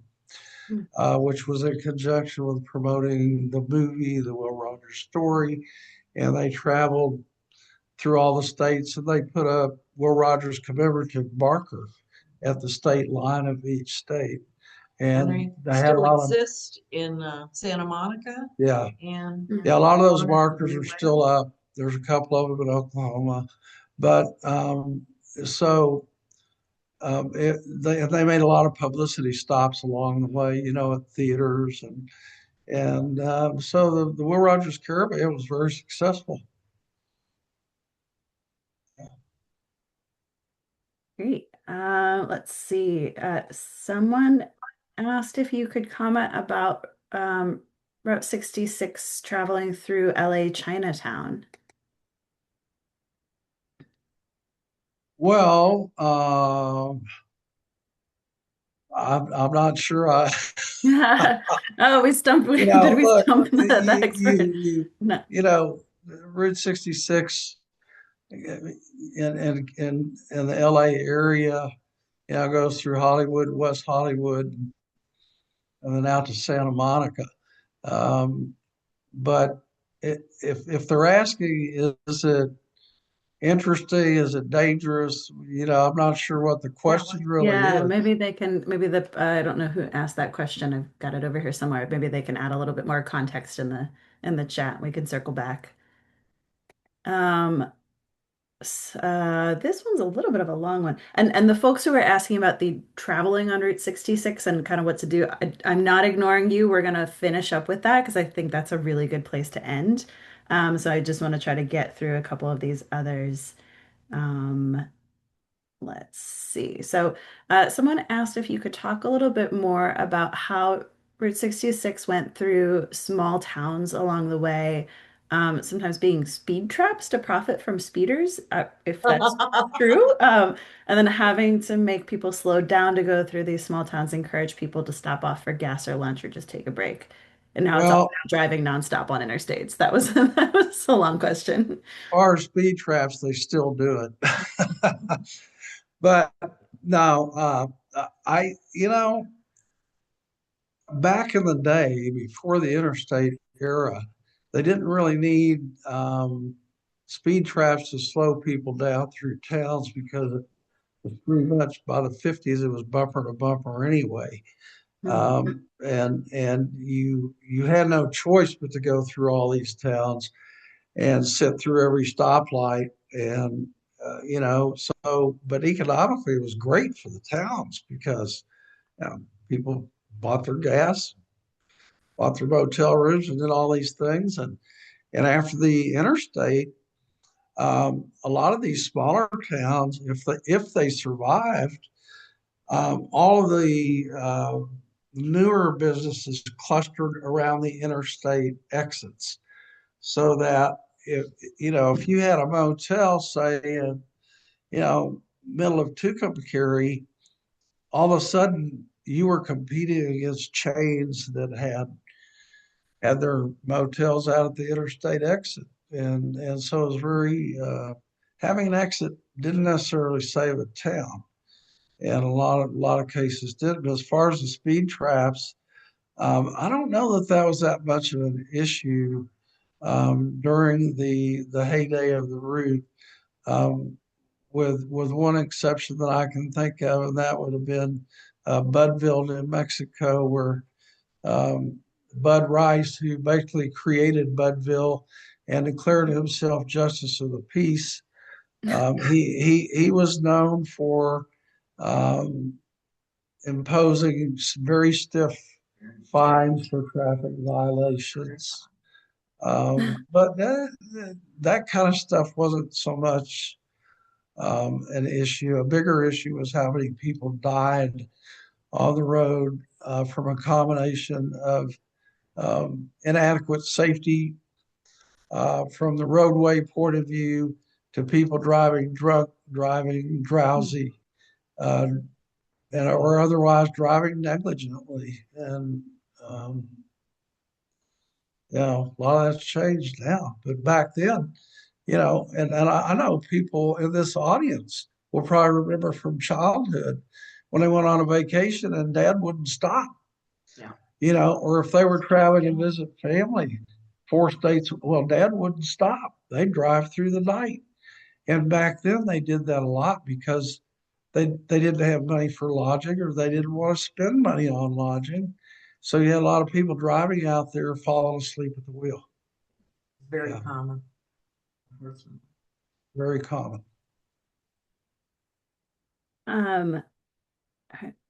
which was in conjunction with promoting the movie, The Will Rogers Story. And they traveled through all the states, and they put a Will Rogers commemorative marker at the state line of each state.
And
And
they
they had a
still
lot of,
exist in Santa Monica
yeah,
and
yeah, a lot of those markers are still up. There's a couple of them in Oklahoma, but so they made a lot of publicity stops along the way, at theaters and so the Will Rogers Caravan was very successful.
Great. Let's see. Someone asked if you could comment about Route 66 traveling through LA Chinatown.
Well, I'm not sure.
Oh, we stumped. Did we
Look,
stump that
you
expert? No.
Route 66 in the LA area, goes through Hollywood, West Hollywood, and then out to Santa Monica. But if they're asking, is it interesting? Is it dangerous? I'm not sure what the question really
Yeah,
is.
maybe they can, maybe I don't know who asked that question. I've got it over here somewhere. Maybe they can add a little bit more context in the chat. We can circle back. Um, this one's a little bit of a long one. And the folks who are asking about the traveling on Route 66 and kind of what to do, I'm not ignoring you. We're gonna finish up with that because I think that's a really good place to end. So I just want to try to get through a couple of these others. Um, Let's see. So, someone asked if you could talk a little bit more about how Route 66 went through small towns along the way, sometimes being speed traps to profit from speeders, if that's true. And then having to make people slow down to go through these small towns, encourage people to stop off for gas or lunch or just take a break. And now it's all
Well,
about driving nonstop on interstates. That was that was a long question.
as far as speed traps, they still do it. But no, back in the day before the interstate era, they didn't really need speed traps to slow people down through towns because it was pretty much by the 50s, it was bumper to bumper anyway. And you had no choice but to go through all these towns and sit through every stoplight and but economically it was great for the towns because people bought their gas, bought their motel rooms, and did all these things. And after the interstate, a lot of these smaller towns, if they survived, all of the newer businesses clustered around the interstate exits, so that if you had a motel, say in middle of Tucumcari, all of a sudden you were competing against chains that had their motels out at the interstate exit, and so it was very having an exit didn't necessarily save a town, and a lot of cases did. But as far as the speed traps, I don't know that was that much of an issue during the heyday of the route. Um, with one exception that I can think of, and that would have been Budville, New Mexico, where Bud Rice, who basically created Budville and declared himself Justice of the Peace, he was known for um, imposing very stiff fines for traffic violations. But that kind of stuff wasn't so much an issue. A bigger issue was how many people died on the road from a combination of inadequate safety from the roadway point of view to people driving drunk, driving drowsy, uh, or otherwise driving negligently. And a lot of that's changed now. But back then, and I know people in this audience will probably remember from childhood when they went on a vacation and dad wouldn't stop.
Yeah.
Or if they were traveling to visit family, 4 states, well, dad wouldn't stop. They'd drive through the night. And back then they did that a lot because they didn't have money for lodging or they didn't want to spend money on lodging. So you had a lot of people driving out there falling asleep at the wheel.
Very
Yeah.
common.
Very common.
Um,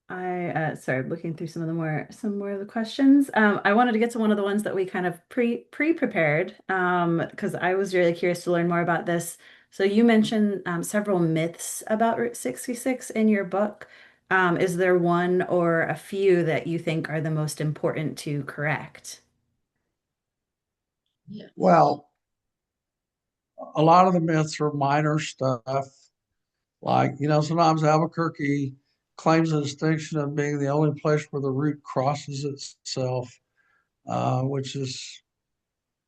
sorry, looking through some more of the questions. I wanted to get to one of the ones that we kind of pre-prepared, because I was really curious to learn more about this. So you mentioned several myths about Route 66 in your book. Is there one or a few that you think are the most important to correct?
Yeah.
Well, a lot of the myths are minor stuff. Like, sometimes Albuquerque claims the distinction of being the only place where the route crosses itself, which is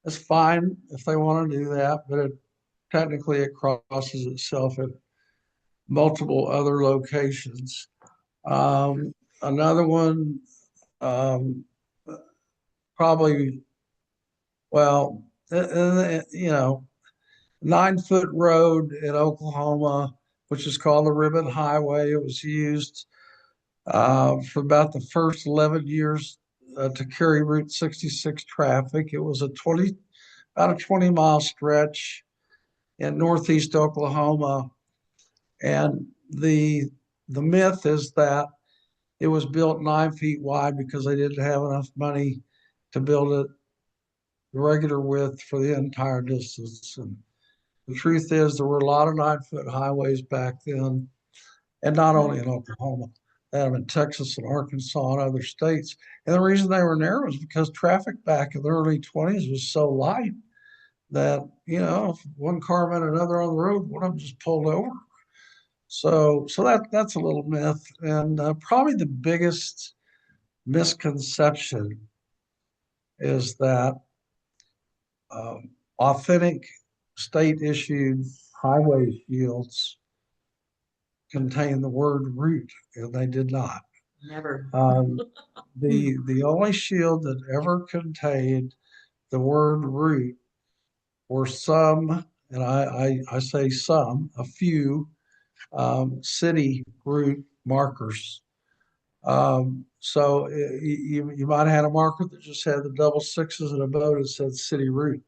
it's fine if they want to do that, but technically it crosses itself at multiple other locations. Another one, um, probably, well, 9-foot road in Oklahoma, which is called the Ribbon Highway. It was used for about the first 11 years to carry Route 66 traffic. It was about a 20-mile stretch in northeast Oklahoma, and the myth is that it was built 9 feet wide because they didn't have enough money to build it the regular width for the entire distance. And the truth is, there were a lot of 9-foot highways back then, and not only in Oklahoma. They had them in Texas and Arkansas and other states. And the reason they were narrow is because traffic back in the early 20s was so light that, if one car met another on the road, one of them just pulled over. So that's a little myth. And probably the biggest misconception is that authentic state issued highway shields contain the word route, and they did not.
Never.
The only shield that ever contained the word route were some, and I say some, a few city route markers. So you might have had a marker that just had the double sixes and a bow that said city route.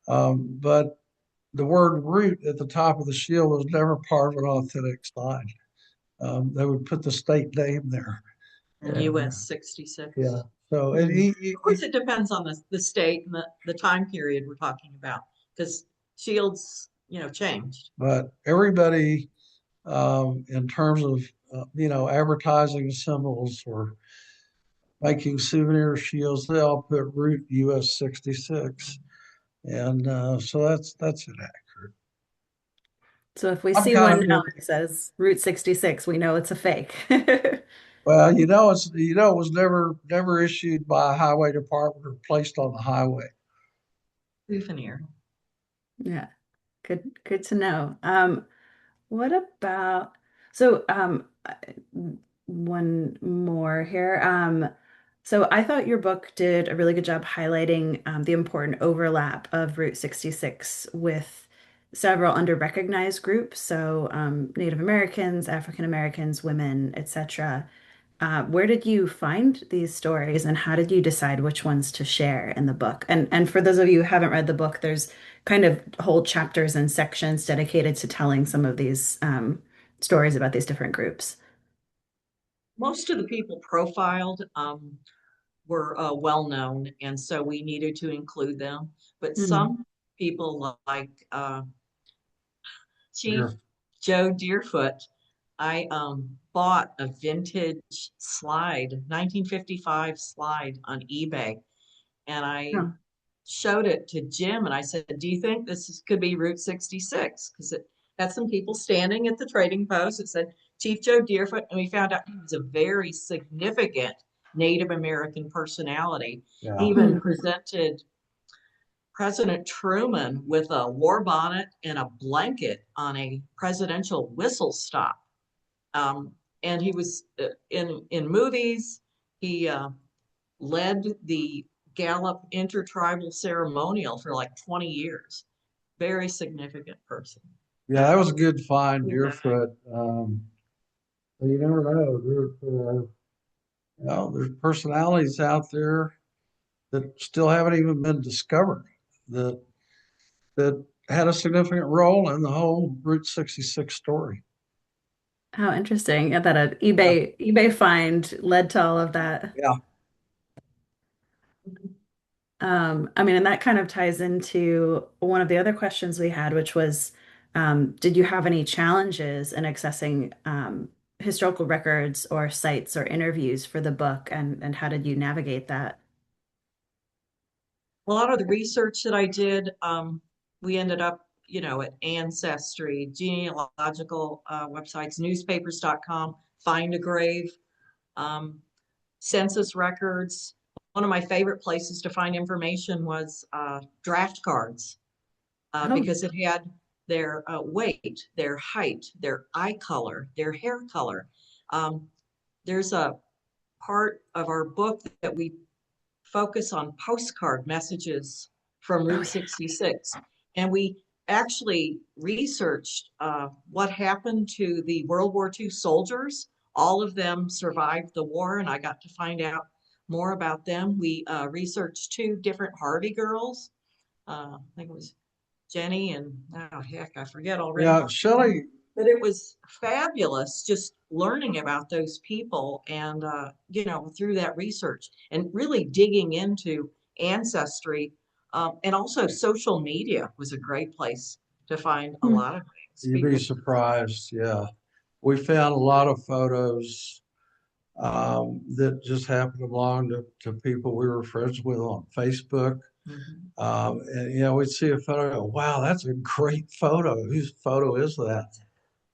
But the word route at the top of the shield was never part of an authentic sign. They would put the state name there.
And US 66.
Yeah. So
Of course, it depends on the state and the time period we're talking about, because shields, changed.
but everybody, in terms of advertising symbols or making souvenir shields, they all put Route US 66, and so that's inaccurate.
So if we
I'm
see
kind
one
of
now that says Route 66, we know it's a fake.
well, it was never issued by a highway department or placed on the highway.
Souvenir.
Yeah, good to know. What about one more here. So I thought your book did a really good job highlighting the important overlap of Route 66 with several under-recognized groups, so Native Americans, African Americans, women, etc. Where did you find these stories and how did you decide which ones to share in the book? And for those of you who haven't read the book, there's kind of whole chapters and sections dedicated to telling some of these stories about these different groups.
Most of the people profiled were well known, and so we needed to include them. But
Mm.
some people, like Chief
Sure.
Joe Deerfoot, I bought a vintage slide, 1955 slide on eBay, and I
Oh.
showed it to Jim and I said, "Do you think could be Route 66?" Because it had some people standing at the trading post. It said, Chief Joe Deerfoot, and we found out he was a very significant Native American personality. He
Yeah.
even presented President Truman with a war bonnet and a blanket on a presidential whistle stop. And he was in movies. He led the Gallup Intertribal Ceremonial for like 20 years. Very significant person.
Yeah, that was a good find, Deerfoot. You never know. There's personalities out there that still haven't even been discovered that that had a significant role in the whole Route 66 story.
How interesting. Yeah, that an
Yeah.
eBay find led to all of that.
Yeah.
I mean, and that kind of ties into one of the other questions we had, which was, did you have any challenges in accessing historical records or sites or interviews for the book, and how did you navigate that?
A lot of the research that I did, we ended up, at Ancestry, genealogical websites, newspapers.com, Find a Grave, um, census records. One of my favorite places to find information was draft cards
Oh,
because it had their weight, their height, their eye color, their hair color. Um, there's a part of our book that we focus on postcard messages from
oh
Route
yeah.
66. And we actually researched what happened to the World War II soldiers. All of them survived the war, and I got to find out more about them. We researched two different Harvey girls. I think it was Jenny and, oh heck, I forget already.
Yeah, Shellee,
But it was fabulous just learning about those people and, through that research and really digging into ancestry. And also social media was a great place to find a
Hmm.
lot of things.
you'd be
People,
surprised. Yeah. We found a lot of photos that just happened to belong to people we were friends with on Facebook.
Mhm.
And, we'd see a photo and go, wow, that's a great photo. Whose photo is that?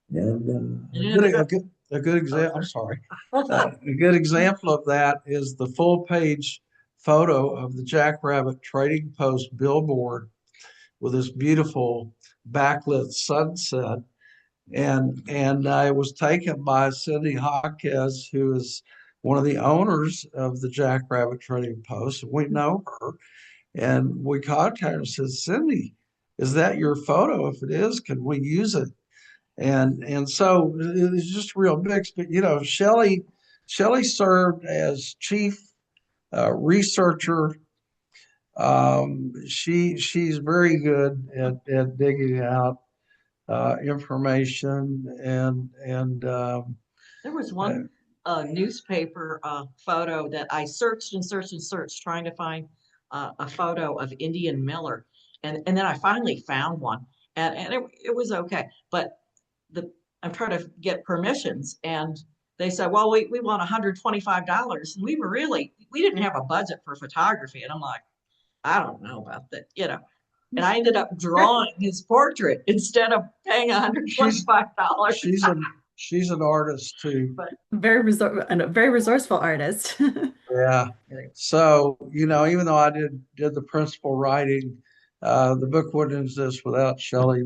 And
It ended up,
a good
oh,
example, I'm
sorry.
sorry. A good example of that is the full page photo of the Jackrabbit Trading Post billboard with this beautiful backlit sunset. And it was taken by Cindy Hawkes, who is one of the owners of the Jackrabbit Trading Post. We know her. And we contacted her and said, Cindy, is that your photo? If it is, can we use it? And so it was just real mixed. But Shellee served as chief researcher. She's very good at digging out information and
There was
uh,
one newspaper photo that I searched and searched and searched trying to find a photo of Indian Miller. And then I finally found one and it was okay. But the I'm trying to get permissions and they said, well, we want $125. And we didn't have a budget for photography. And I'm like, I don't know about that. And I ended up drawing his portrait instead of paying
she's
$125.
she's an she's an artist too.
But
And a very resourceful artist.
Yeah. So, even though I did the principal writing, the book wouldn't exist without Shellee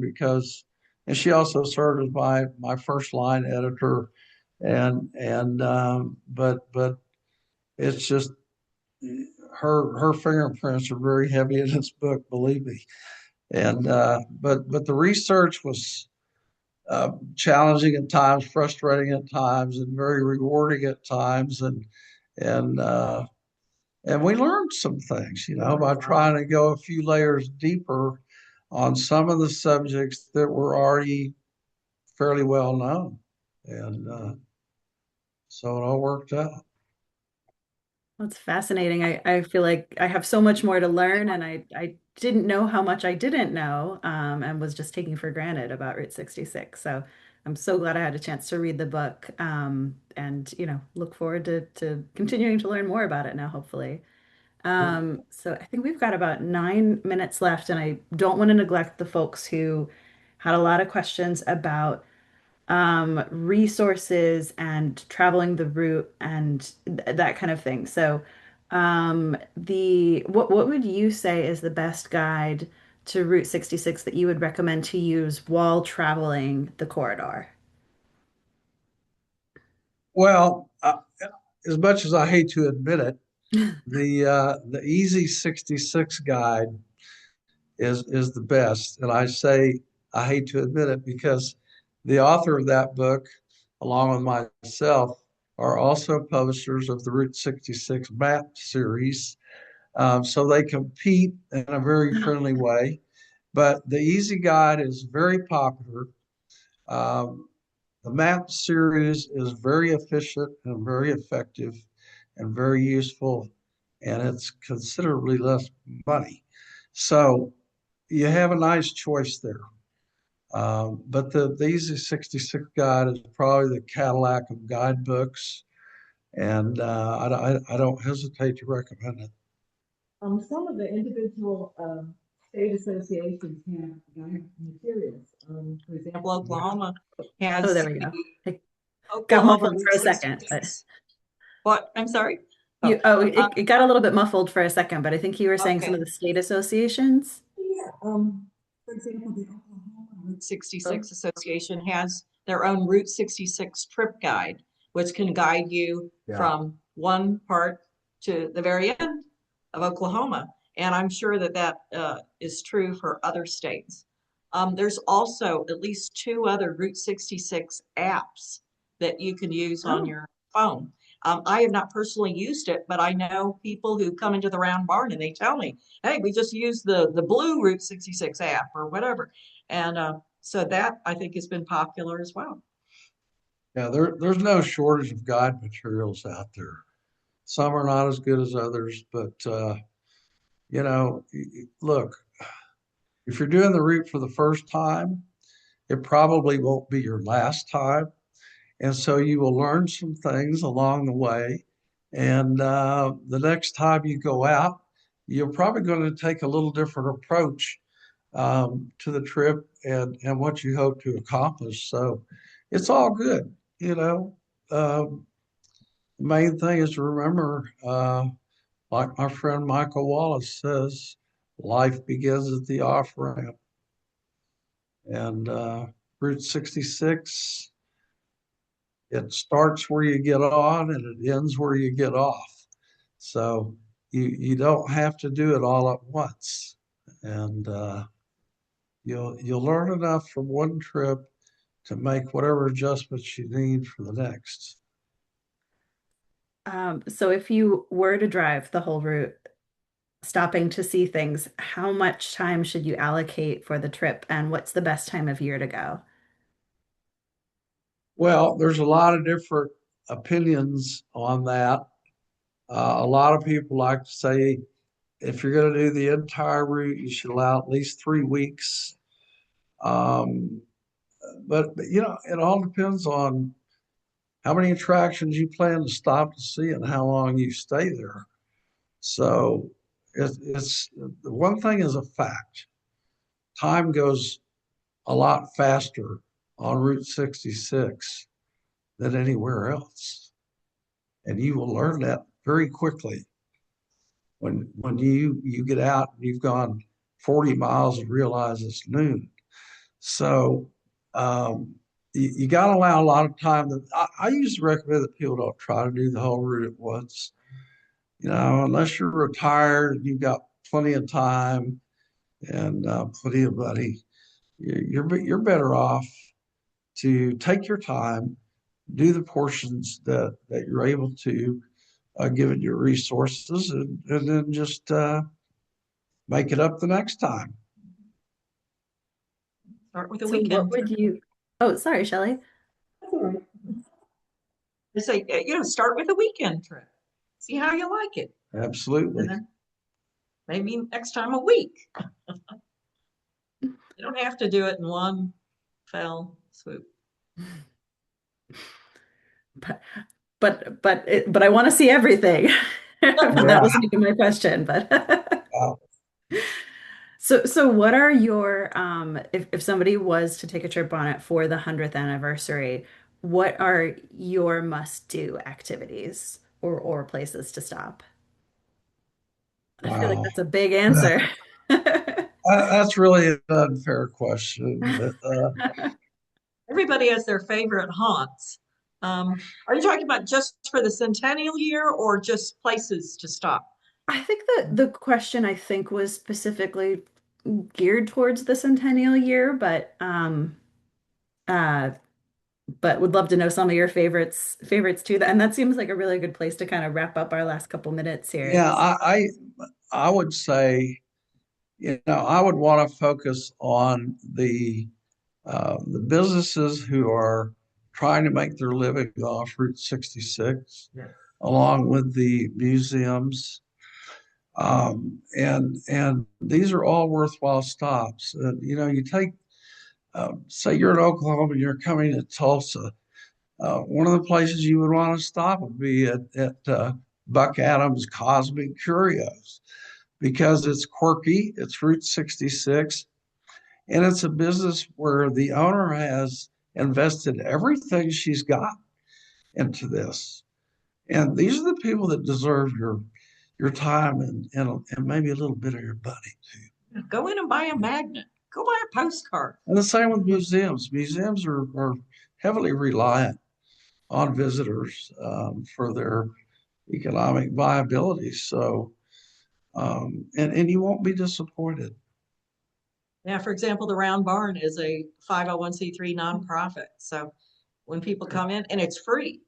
and she also served as my first line editor, but it's just her fingerprints are very heavy in this book, believe me. But the research was challenging at times, frustrating at times, and very rewarding at times, and uh, and we learned some things, by trying to go a few layers deeper on some of the subjects that were already fairly well known. And so it all worked out.
That's fascinating. I feel like I have so much more to learn, and I didn't know how much I didn't know, and was just taking for granted about Route 66. So I'm so glad I had a chance to read the book, and look forward to continuing to learn more about it now, hopefully. So I think we've got about 9 minutes left, and I don't want to neglect the folks who had a lot of questions about resources and traveling the route and that kind of thing. So, the what would you say is the best guide to Route 66 that you would recommend to use while traveling the corridor?
Well, as much as I hate to admit it, the Easy 66 guide is the best. And I say I hate to admit it because the author of that book, along with myself, are also publishers of the Route 66 map series. So they compete in a very friendly way. But the Easy Guide is very popular. Um, the map series is very efficient and very effective and very useful, and it's considerably less money. So you have a nice choice there. But the Easy 66 guide is probably the Cadillac of guidebooks, and I don't hesitate to recommend it.
Some of the individual state associations have guide materials. For example, Oklahoma
Oh,
has
there we go. It got
Oklahoma
muffled for
Route
a second, but
66. What? I'm sorry.
it got a little bit muffled for a second, but I think you were saying some
Okay.
of the state associations.
Yeah. For example, the Oklahoma Route 66 Association has their own Route 66 trip guide, which can guide you from one part to the very end of Oklahoma. And I'm sure that that is true for other states. There's also at least two other Route 66 apps that you can use on
Oh,
your phone. I have not personally used it, but I know people who come into the round barn and they tell me, hey, we just used the blue Route 66 app or whatever. And so that I think has been popular as well.
Yeah, there's no shortage of guide materials out there. Some are not as good as others, but look, if you're doing the route for the first time, it probably won't be your last time. And so you will learn some things along the way. And the next time you go out, you're probably going to take a little different approach to the trip and what you hope to accomplish. So it's all good, you know. The main thing is to remember, like my friend Michael Wallace says, life begins at the off ramp. And Route 66, it starts where you get on and it ends where you get off. So you don't have to do it all at once. And you'll learn enough from one trip to make whatever adjustments you need for the next.
so if you were to drive the whole route, stopping to see things, how much time should you allocate for the trip, and what's the best time of year to go?
Well, there's a lot of different opinions on that. A lot of people like to say if you're going to do the entire route, you should allow at least 3 weeks. Um, but it all depends on how many attractions you plan to stop to see and how long you stay there. So it's the one thing is a fact. Time goes a lot faster on Route 66 than anywhere else. And you will learn that very quickly when you get out and you've gone 40 miles and realize it's noon. So you got to allow a lot of time. I usually recommend that people don't try to do the whole route at once. Unless you're retired, you've got plenty of time and plenty of money. You're better off to take your time, do the portions that you're able to, given your resources, and then just make it up the next time.
Start with a
So what
weekend
would
trip.
you, oh, sorry, Shellee.
That's all right. Just say, start with a weekend trip. See how you like it.
Absolutely.
And then maybe next time a week. You don't have to do it in one fell swoop.
But I want to see everything. That
Yeah.
wasn't even my question, but So what are your if somebody was to take a trip on it for the 100th anniversary, what are your must-do activities or places to stop? I feel like
Wow.
that's a big answer.
That's really an unfair question, but
Everybody has their favorite haunts. Are you talking about just for the centennial year or just places to stop?
I think that the question I think was specifically geared towards the centennial year, uh but would love to know some of your favorites too. And that seems like a really good place to kind of wrap up our last couple minutes here.
yeah, I would say, I would want to focus on the businesses who are trying to make their living off Route 66,
Yes.
along with the museums. And these are all worthwhile stops. You take, say you're in Oklahoma and you're coming to Tulsa. One of the places you would want to stop would be at Buck Adams Cosmic Curios because it's quirky, it's Route 66, and it's a business where the owner has invested everything she's got into this. And these are the people that deserve your time and maybe a little bit of your money too.
Go in and buy a magnet. Go buy a postcard.
And the same with museums. Museums are heavily reliant on visitors for their economic viability. So, and you won't be disappointed.
Yeah, for example, the Round Barn is a 501c3 nonprofit. So when people come in, and it's free,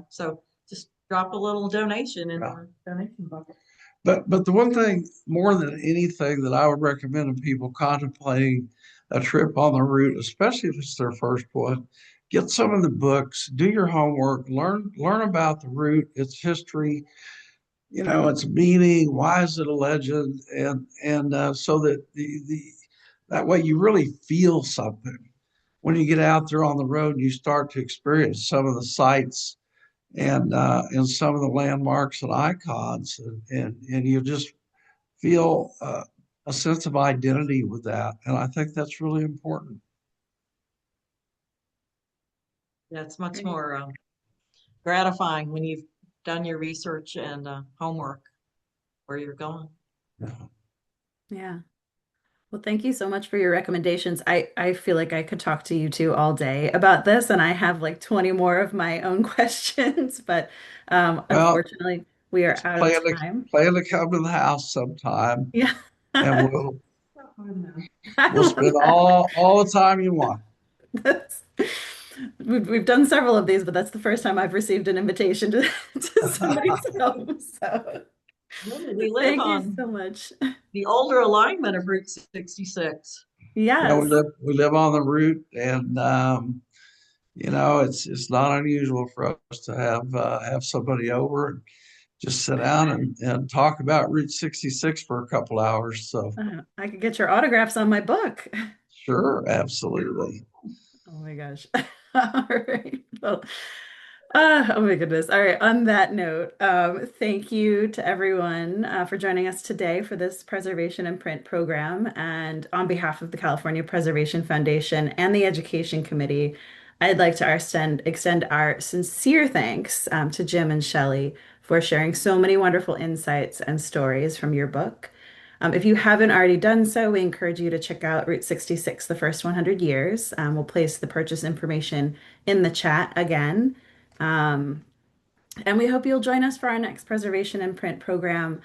so just drop a little donation in
Yeah.
our donation bucket.
But the one thing more than anything that I would recommend to people contemplating a trip on the route, especially if it's their first one, get some of the books, do your homework, learn about the route, its history, its meaning, why is it a legend, and so that the that way you really feel something when you get out there on the road and you start to experience some of the sights and some of the landmarks and icons, and you just feel a sense of identity with that, and I think that's really important.
Yeah, it's much more gratifying when you've done your research and homework where you're going.
Yeah.
Yeah. Well, thank you so much for your recommendations. I feel like I could talk to you two all day about this, and I have like 20 more of my own questions, but
Well,
unfortunately, we are out of time.
plan to come to the house sometime,
Yeah.
and
I
we'll spend
love that.
all the time you want.
That's, we've done several of these, but that's the first time I've received an invitation to somebody's home. So
Really, we live
thank you
on
so much.
the older alignment of Route 66.
Yeah, we
Yes.
live on the route, and it's not unusual for us to have somebody over and just sit down and talk about Route 66 for a couple hours. So
I could get your autographs on my book.
sure, absolutely.
Oh my gosh. All right. Well, oh my goodness. All right. On that note, thank you to everyone for joining us today for this preservation and print program. And on behalf of the California Preservation Foundation and the Education Committee, I'd like to extend our sincere thanks to Jim and Shellee for sharing so many wonderful insights and stories from your book. If you haven't already done so, we encourage you to check out Route 66, The First 100 Years. We'll place the purchase information in the chat again. Um, and we hope you'll join us for our next preservation and print program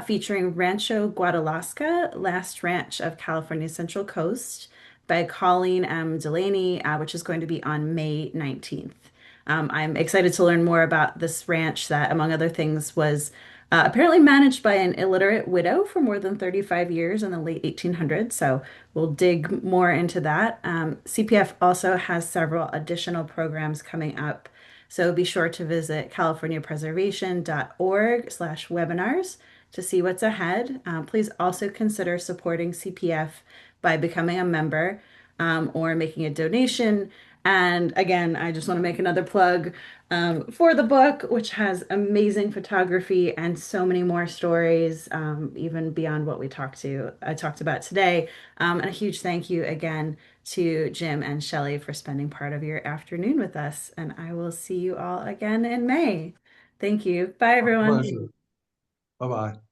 featuring Rancho Guadalasca, Last Ranch of California's Central Coast by Colleen M. Delaney, which is going to be on May 19th. I'm excited to learn more about this ranch that, among other things, was apparently managed by an illiterate widow for more than 35 years in the late 1800s. So we'll dig more into that. CPF also has several additional programs coming up. So be sure to visit californiapreservation.org/webinars to see what's ahead. Please also consider supporting CPF by becoming a member or making a donation. And again, I just want to make another plug for the book, which has amazing photography and so many more stories, even beyond what I talked about today. And a huge thank you again to Jim and Shellee for spending part of your afternoon with us. And I will see you all again in May. Thank you. Bye,
Our
everyone.
pleasure. Bye-bye.